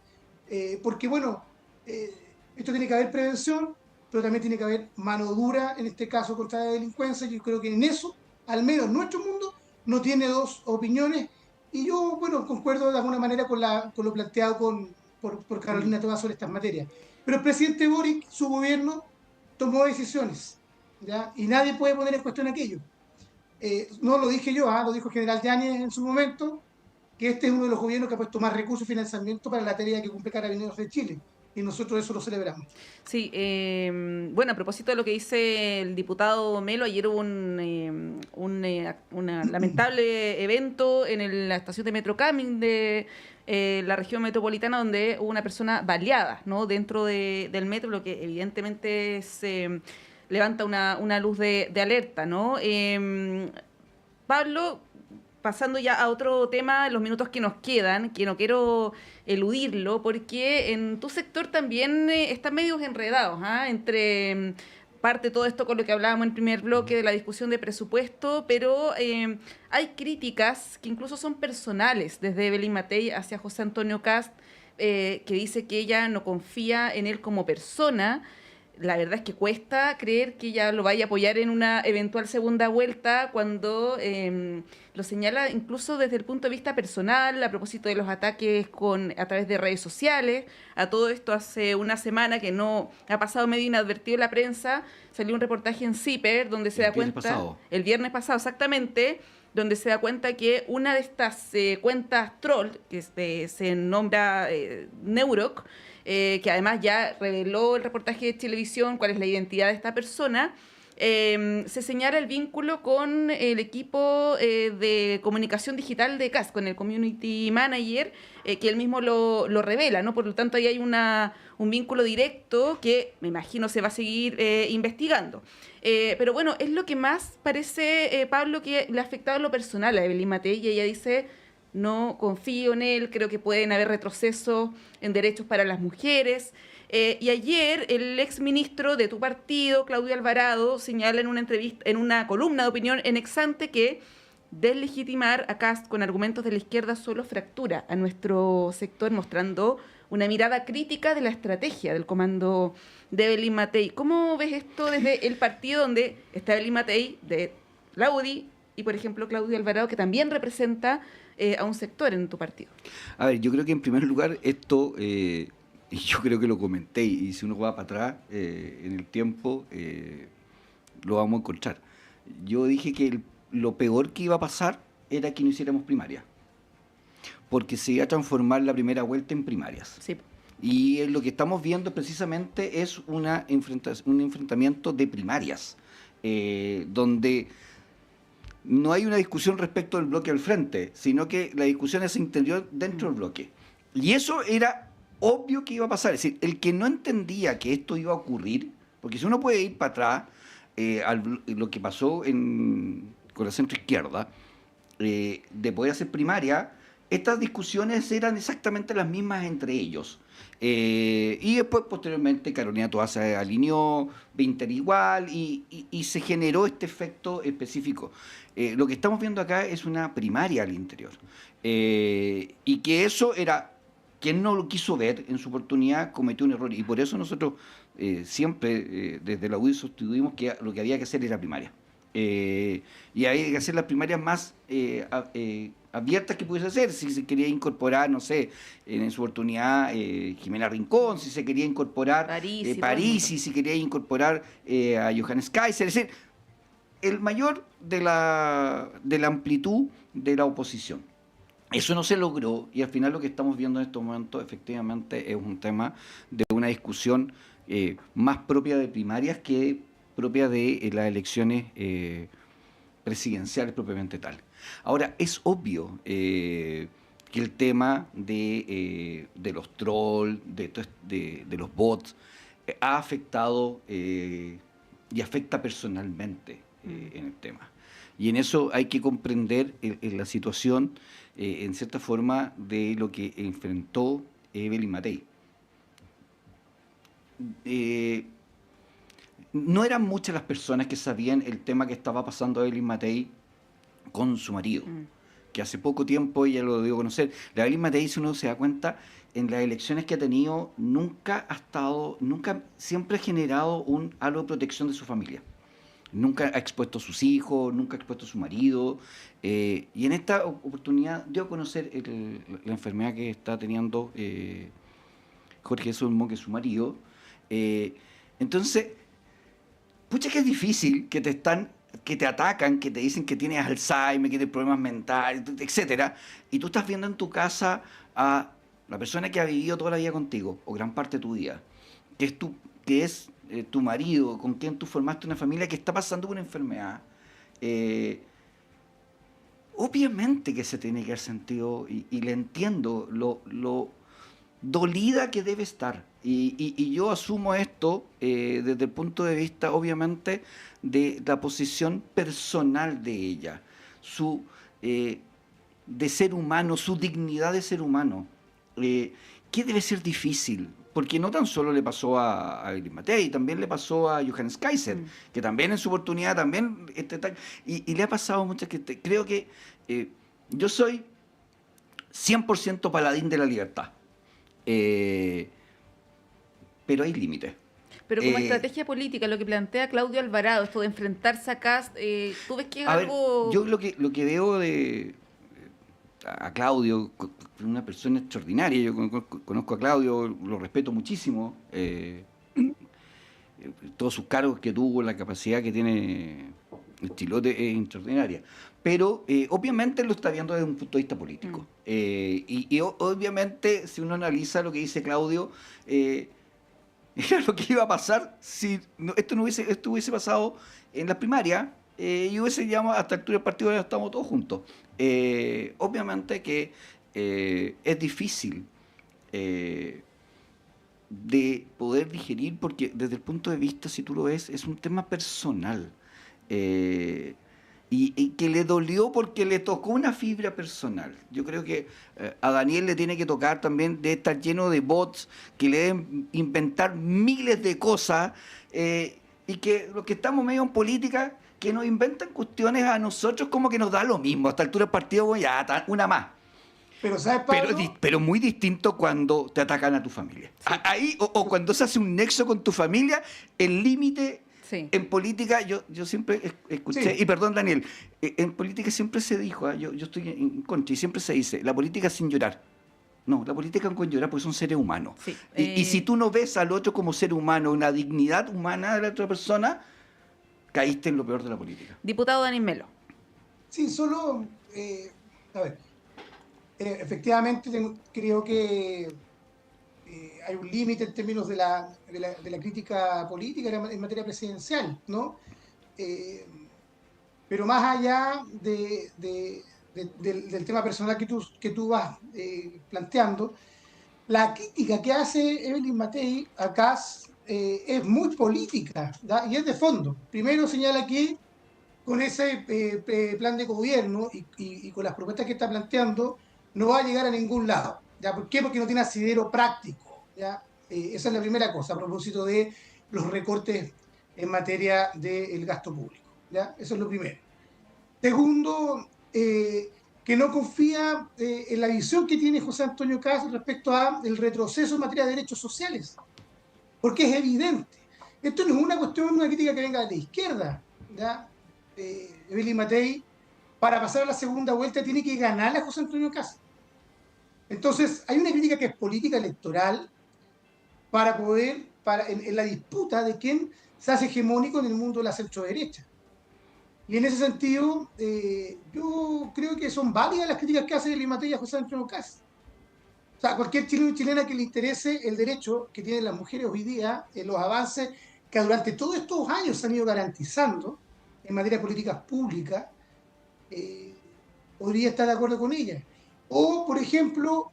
porque, bueno, esto tiene que haber prevención, pero también tiene que haber mano dura, en este caso contra la delincuencia. Yo creo que en eso, al menos nuestro mundo, no tiene dos opiniones, y yo, bueno, concuerdo de alguna manera con lo planteado por Carolina Toá sobre estas materias. Pero el presidente Boric, su gobierno, tomó decisiones, ¿ya? Y nadie puede poner en cuestión aquello. No lo dije yo, lo dijo el general Yáñez en su momento, que este es uno de los gobiernos que ha puesto más recursos y financiamiento para la tarea que cumple Carabineros de Chile. Y nosotros eso lo celebramos. Sí, bueno, a propósito de lo que dice el diputado Melo, ayer hubo un lamentable evento en la estación de Metro Camin de la región metropolitana, donde hubo una persona baleada, ¿no?, dentro del metro, lo que evidentemente se levanta una luz de alerta, ¿no? Pablo, pasando ya a otro tema en los minutos que nos quedan, que no quiero eludirlo, porque en tu sector también están medios enredados, entre parte todo esto con lo que hablábamos en el primer bloque de la discusión de presupuesto, pero hay críticas que incluso son personales desde Evelyn Matei hacia José Antonio Kast, que dice que ella no confía en él como persona. La verdad es que cuesta creer que ella lo vaya a apoyar en una eventual segunda vuelta cuando lo señala incluso desde el punto de vista personal, a propósito de los ataques a través de redes sociales. A todo esto hace una semana que no ha pasado medio inadvertido en la prensa, salió un reportaje en CIPER donde se da cuenta, el viernes pasado exactamente, donde se da cuenta que una de estas cuentas troll, que se nombra Neuroc, que además ya reveló el reportaje de televisión cuál es la identidad de esta persona, se señala el vínculo con el equipo de comunicación digital de Kast, con el community manager, que él mismo lo revela, ¿no? Por lo tanto, ahí hay un vínculo directo que me imagino se va a seguir investigando. Pero bueno, es lo que más parece, Pablo, que le ha afectado en lo personal a Evelyn Matei, y ella dice: no confío en él, creo que pueden haber retrocesos en derechos para las mujeres. Y ayer el exministro de tu partido, Claudio Alvarado, señala en una entrevista, en una columna de opinión en Exante, que deslegitimar a Kast con argumentos de la izquierda solo fractura a nuestro sector, mostrando una mirada crítica de la estrategia del comando de Evelyn Matei. ¿Cómo ves esto desde el partido donde está Evelyn Matei, de la UDI, y por ejemplo Claudio Alvarado, que también representa a un sector en tu partido? A ver, yo creo que en primer lugar esto, y yo creo que lo comenté, y si uno va para atrás en el tiempo, lo vamos a encontrar. Yo dije que lo peor que iba a pasar era que no hiciéramos primarias, porque se iba a transformar la primera vuelta en primarias. Sí. Y lo que estamos viendo precisamente es un enfrentamiento de primarias, donde no hay una discusión respecto del bloque al frente, sino que la discusión es interior dentro del bloque. Y eso era obvio que iba a pasar. Es decir, el que no entendía que esto iba a ocurrir, porque si uno puede ir para atrás, lo que pasó con la centroizquierda, de poder hacer primaria, estas discusiones eran exactamente las mismas entre ellos. Y después, posteriormente, Carolina Toá se alineó, Vinter igual, y se generó este efecto específico. Lo que estamos viendo acá es una primaria al interior. Y que eso era, quien no lo quiso ver en su oportunidad cometió un error. Y por eso nosotros siempre, desde la UDI, sostuvimos que lo que había que hacer era primaria. Y había que hacer las primarias más abiertas que pudiese hacer, si se quería incorporar, no sé, en su oportunidad Jimena Rincón, si se quería incorporar París, si quería incorporar a Johannes Kaiser, es decir, el mayor de la amplitud de la oposición. Eso no se logró, y al final lo que estamos viendo en estos momentos efectivamente es un tema de una discusión más propia de primarias que propia de las elecciones presidenciales propiamente tal. Ahora, es obvio que el tema de los trolls, de los bots, ha afectado y afecta personalmente en el tema. Y en eso hay que comprender la situación, en cierta forma, de lo que enfrentó Evelyn Matei. No eran muchas las personas que sabían el tema que estaba pasando a Evelyn Matei con su marido, que hace poco tiempo ella lo dio a conocer. La Evelyn Matei, si uno se da cuenta, en las elecciones que ha tenido, siempre ha generado un halo de protección de su familia. Nunca ha expuesto a sus hijos, nunca ha expuesto a su marido. Y en esta oportunidad dio a conocer la enfermedad que está teniendo Jorge Jesús Monge, su marido. Entonces, pucha que es difícil que te atacan, que te dicen que tienes Alzheimer, que tienes problemas mentales, etcétera, y tú estás viendo en tu casa a la persona que ha vivido toda la vida contigo, o gran parte de tu vida, que es tu marido, con quien tú formaste una familia, que está pasando por una enfermedad. Obviamente que se tiene que haber sentido, y le entiendo, lo dolida que debe estar. Y yo asumo esto desde el punto de vista, obviamente, de la posición personal de ella, de ser humano, su dignidad de ser humano, que debe ser difícil, porque no tan solo le pasó a Evelyn Matei, también le pasó a Johannes Kaiser, que también en su oportunidad también y le ha pasado muchas que creo que yo soy 100% paladín de la libertad. Pero hay límites. Pero como estrategia política, lo que plantea Claudio Alvarado, esto de enfrentarse a Kast, ¿tú ves que es algo...? Yo lo que veo a Claudio, una persona extraordinaria, yo conozco a Claudio, lo respeto muchísimo, todos sus cargos que tuvo, la capacidad que tiene el chilote es extraordinaria. Pero obviamente lo está viendo desde un punto de vista político. Y obviamente, si uno analiza lo que dice Claudio, era lo que iba a pasar si esto hubiese pasado en las primarias, y hubiese llamado hasta el altura del partido, ya estamos todos juntos. Obviamente que es difícil de poder digerir, porque desde el punto de vista, si tú lo ves, es un tema personal. Y que le dolió porque le tocó una fibra personal. Yo creo que a Daniel le tiene que tocar también de estar lleno de bots que le deben inventar miles de cosas, y que los que estamos medio en política que nos inventan cuestiones a nosotros como que nos da lo mismo. A esta altura del partido, bueno, ya, una más. Pero, ¿sabes, Pablo? Pero muy distinto cuando te atacan a tu familia. Sí. Ahí, o cuando se hace un nexo con tu familia, el límite... Sí. En política, yo siempre escuché, sí. Y perdón, Daniel, en política siempre se dijo, yo estoy en contra, y siempre se dice, la política sin llorar. No, la política con llorar porque son seres humanos. Sí. Y si tú no ves al otro como ser humano, una dignidad humana de la otra persona, caíste en lo peor de la política. Diputado Daniel Melo. Sí, solo, a ver, efectivamente creo que hay un límite en términos de la crítica política en materia presidencial, ¿no? Pero más allá del tema personal que tú vas planteando, la crítica que hace Evelyn Matei a Kast es muy política, ¿da? Y es de fondo. Primero señala que con ese plan de gobierno y con las propuestas que está planteando no va a llegar a ningún lado. ¿Ya? ¿Por qué? Porque no tiene asidero práctico. ¿Ya? Esa es la primera cosa a propósito de los recortes en materia del gasto público. ¿Ya? Eso es lo primero. Segundo, que no confía en la visión que tiene José Antonio Kast respecto al retroceso en materia de derechos sociales. Porque es evidente. Esto no es una cuestión, una crítica que venga de la izquierda. ¿Ya? Evelyn Matei, para pasar a la segunda vuelta, tiene que ganarle a José Antonio Kast. Entonces, hay una crítica que es política electoral para poder, en la disputa de quién se hace hegemónico en el mundo de la centro-derecha. Y en ese sentido, yo creo que son válidas las críticas que hace Evelyn Matei a José Antonio Kast. O sea, cualquier chileno y chilena que le interese el derecho que tienen las mujeres hoy día, los avances que durante todos estos años se han ido garantizando en materia de políticas públicas, podría estar de acuerdo con ella. O, por ejemplo,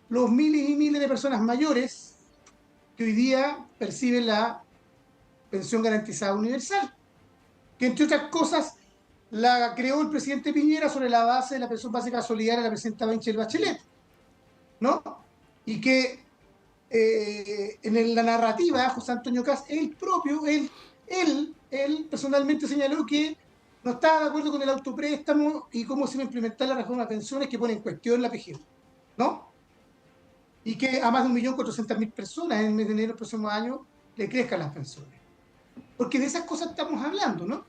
los miles y miles de personas mayores que hoy día perciben la pensión garantizada universal, que entre otras cosas la creó el presidente Piñera sobre la base de la pensión básica solidaria de la presidenta Michelle Bachelet, ¿no? Y que en la narrativa, José Antonio Kast, él personalmente señaló que no estaba de acuerdo con el autopréstamo y cómo se iba a implementar la reforma de pensiones que pone en cuestión la PGU, ¿no? Y que a más de 1.400.000 personas en el mes de enero del próximo año le crezcan las pensiones. Porque de esas cosas estamos hablando, ¿no?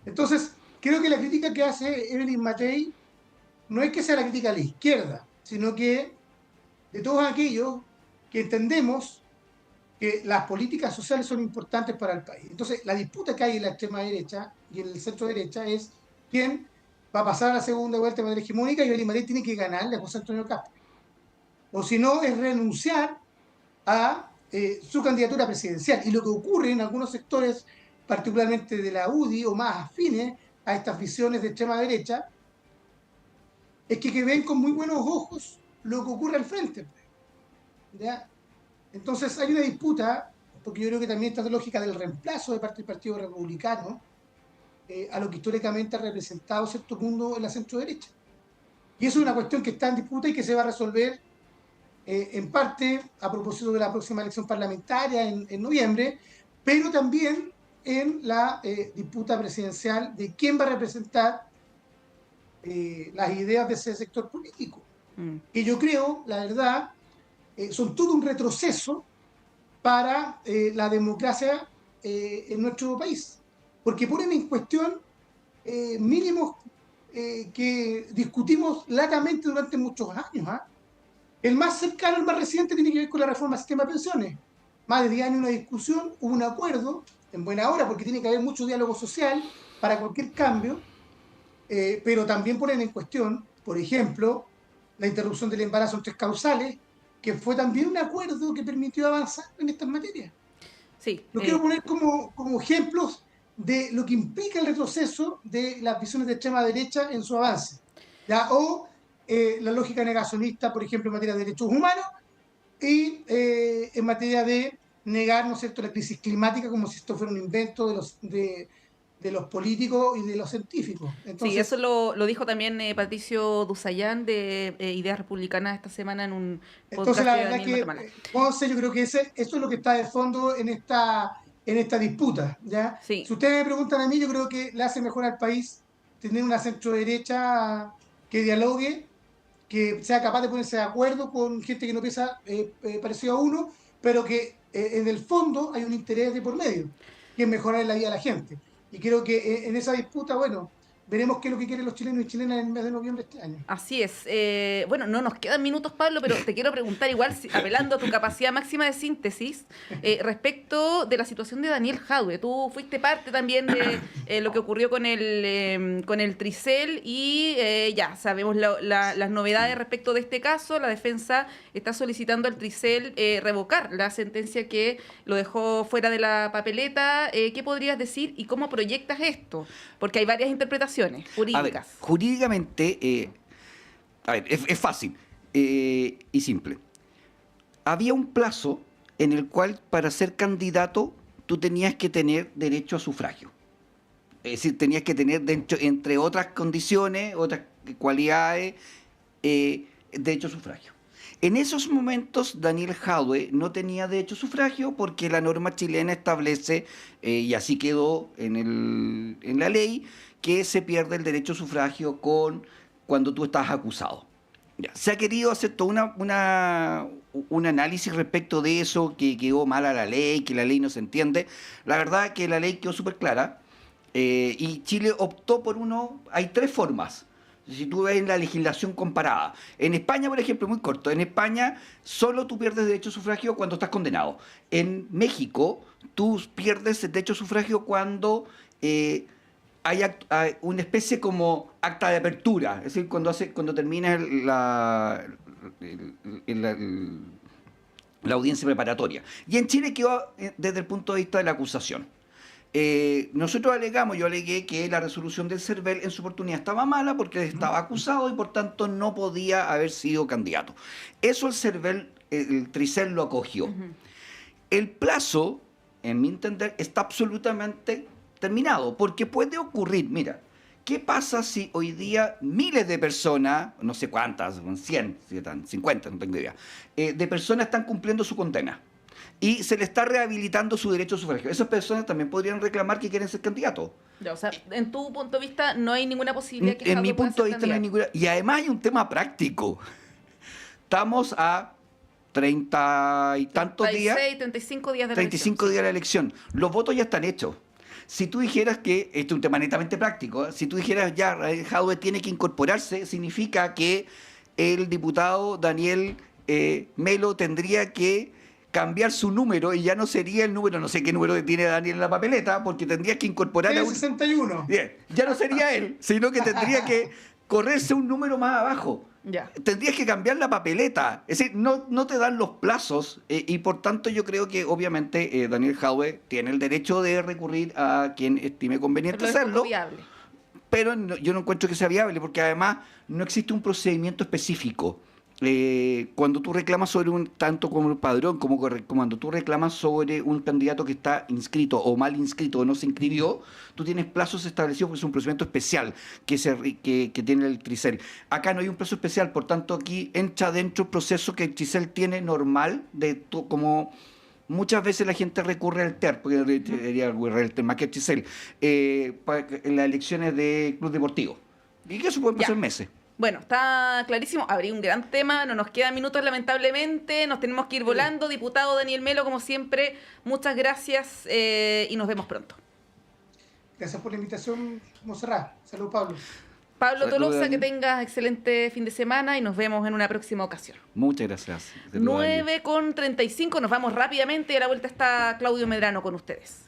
Entonces, creo que la crítica que hace Evelyn Matei no es que sea la crítica a la izquierda, sino que de todos aquellos que entendemos que las políticas sociales son importantes para el país. Entonces, la disputa que hay en la extrema derecha y en el centro derecha es quién va a pasar a la segunda vuelta de manera hegemónica, y Evelyn Matei tiene que ganarle a José Antonio Kast. O si no, es renunciar a su candidatura presidencial. Y lo que ocurre en algunos sectores, particularmente de la UDI o más afines a estas visiones de extrema derecha, es que ven con muy buenos ojos lo que ocurre al frente. ¿Ya? Entonces hay una disputa, porque yo creo que también esta lógica del reemplazo de parte del Partido Republicano a lo que históricamente ha representado cierto mundo en la centro-derecha. Y eso es una cuestión que está en disputa y que se va a resolver en parte a propósito de la próxima elección parlamentaria en noviembre, pero también en la disputa presidencial de quién va a representar las ideas de ese sector político. Que yo creo, la verdad, son todo un retroceso para la democracia en nuestro país, porque ponen en cuestión mínimos que discutimos latamente durante muchos años. El más cercano, el más reciente, tiene que ver con la reforma del sistema de pensiones. Más de 10 años una discusión, hubo un acuerdo, en buena hora, porque tiene que haber mucho diálogo social para cualquier cambio, pero también ponen en cuestión, por ejemplo, la interrupción del embarazo en 3 causales, que fue también un acuerdo que permitió avanzar en estas materias. Sí, lo quiero poner como ejemplos de lo que implica el retroceso de las visiones de extrema derecha en su avance. ¿Ya? O la lógica negacionista, por ejemplo, en materia de derechos humanos y en materia de negar, ¿no es cierto?, la crisis climática como si esto fuera un invento de los políticos y de los científicos. Entonces, sí, eso lo dijo también Patricio Dusayán de Ideas Republicanas esta semana en un podcast. Entonces, la verdad que, Ponce, yo creo que eso es lo que está de fondo en esta en esta disputa, ¿ya? Sí. Si ustedes me preguntan a mí, yo creo que le hace mejor al país tener una centro-derecha que dialogue, que sea capaz de ponerse de acuerdo con gente que no piensa parecido a uno, pero que en el fondo hay un interés de por medio, que es mejorar la vida de la gente. Y creo que en esa disputa, bueno, veremos qué es lo que quieren los chilenos y chilenas en el mes de noviembre de este año. Así es. Bueno, no nos quedan minutos, Pablo, pero te quiero preguntar igual, apelando a tu capacidad máxima de síntesis, respecto de la situación de Daniel Jadwe. Tú fuiste parte también de lo que ocurrió con el Tricel y ya sabemos las novedades respecto de este caso. La defensa está solicitando al Tricel revocar la sentencia que lo dejó fuera de la papeleta. ¿Qué podrías decir y cómo proyectas esto? Porque hay varias interpretaciones jurídicas. A ver, jurídicamente, es fácil y simple. Había un plazo en el cual para ser candidato tú tenías que tener derecho a sufragio. Es decir, tenías que tener, entre otras condiciones, otras cualidades, derecho a sufragio. En esos momentos, Daniel Jadwe no tenía derecho a sufragio porque la norma chilena establece, y así quedó en la ley, que se pierde el derecho a sufragio cuando tú estás acusado. Ya, se ha querido hacer todo un análisis respecto de eso, que quedó mala la ley, que la ley no se entiende. La verdad es que la ley quedó súper clara y Chile optó por hay tres formas. Si tú ves la legislación comparada. En España, por ejemplo, muy corto, en España solo tú pierdes derecho a sufragio cuando estás condenado. En México, tú pierdes el derecho a sufragio cuando hay una especie como acta de apertura, es decir, cuando termina la audiencia preparatoria. Y en Chile quedó desde el punto de vista de la acusación. Nosotros yo alegué que la resolución del CERVEL en su oportunidad estaba mala porque estaba acusado y por tanto no podía haber sido candidato. Eso el CERVEL, el Tricel lo acogió. El plazo, en mi entender, está absolutamente terminado, porque puede ocurrir, mira, ¿qué pasa si hoy día miles de personas, no sé cuántas, 100, 50, no tengo idea, de personas están cumpliendo su condena y se le está rehabilitando su derecho a sufragio? Esas personas también podrían reclamar que quieren ser candidatos. Ya, o sea, en tu punto de vista no hay ninguna posibilidad que en mi pueda punto de ser vista no hay candidato. ninguna. Y además hay un tema práctico. Estamos a 30 y tantos 36, días. 35 días de la 35 elección, días de la elección. Los votos ya están hechos. Si tú dijeras que, esto es un tema netamente práctico, si tú dijeras ya, Jadwe tiene que incorporarse, significa que el diputado Daniel Melo tendría que cambiar su número y ya no sería el número, no sé qué número tiene Daniel en la papeleta, porque tendrías que incorporar a un... 61. Bien, ya no sería él, sino que tendría que correrse un número más abajo. Ya. Tendrías que cambiar la papeleta. Es decir, no te dan los plazos y por tanto yo creo que obviamente Daniel Jadwe tiene el derecho de recurrir a quien estime conveniente Pero es hacerlo. poco viable. Pero yo no encuentro que sea viable porque además no existe un procedimiento específico. Cuando tú reclamas sobre tanto como el padrón, como cuando tú reclamas sobre un candidato que está inscrito o mal inscrito o no se inscribió, tú tienes plazos establecidos porque es un procedimiento especial que tiene el Tricel. Acá no hay un plazo especial, por tanto aquí entra dentro el proceso que el Tricel tiene normal, como muchas veces la gente recurre al TER, porque debería recurrir al TER más que el Tricel, en las elecciones de club deportivo. Y que eso puede pasar meses. Bueno, está clarísimo. Habría un gran tema. No nos quedan minutos, lamentablemente. Nos tenemos que ir volando. Diputado Daniel Melo, como siempre, muchas gracias y nos vemos pronto. Gracias por la invitación, Monserrat. Salud, Pablo. Pablo Salud, Tolosa, que Daniel. tengas excelente fin de semana y nos vemos en una próxima ocasión. Muchas gracias. 9:35. Nos vamos rápidamente y a la vuelta está Claudio Medrano con ustedes.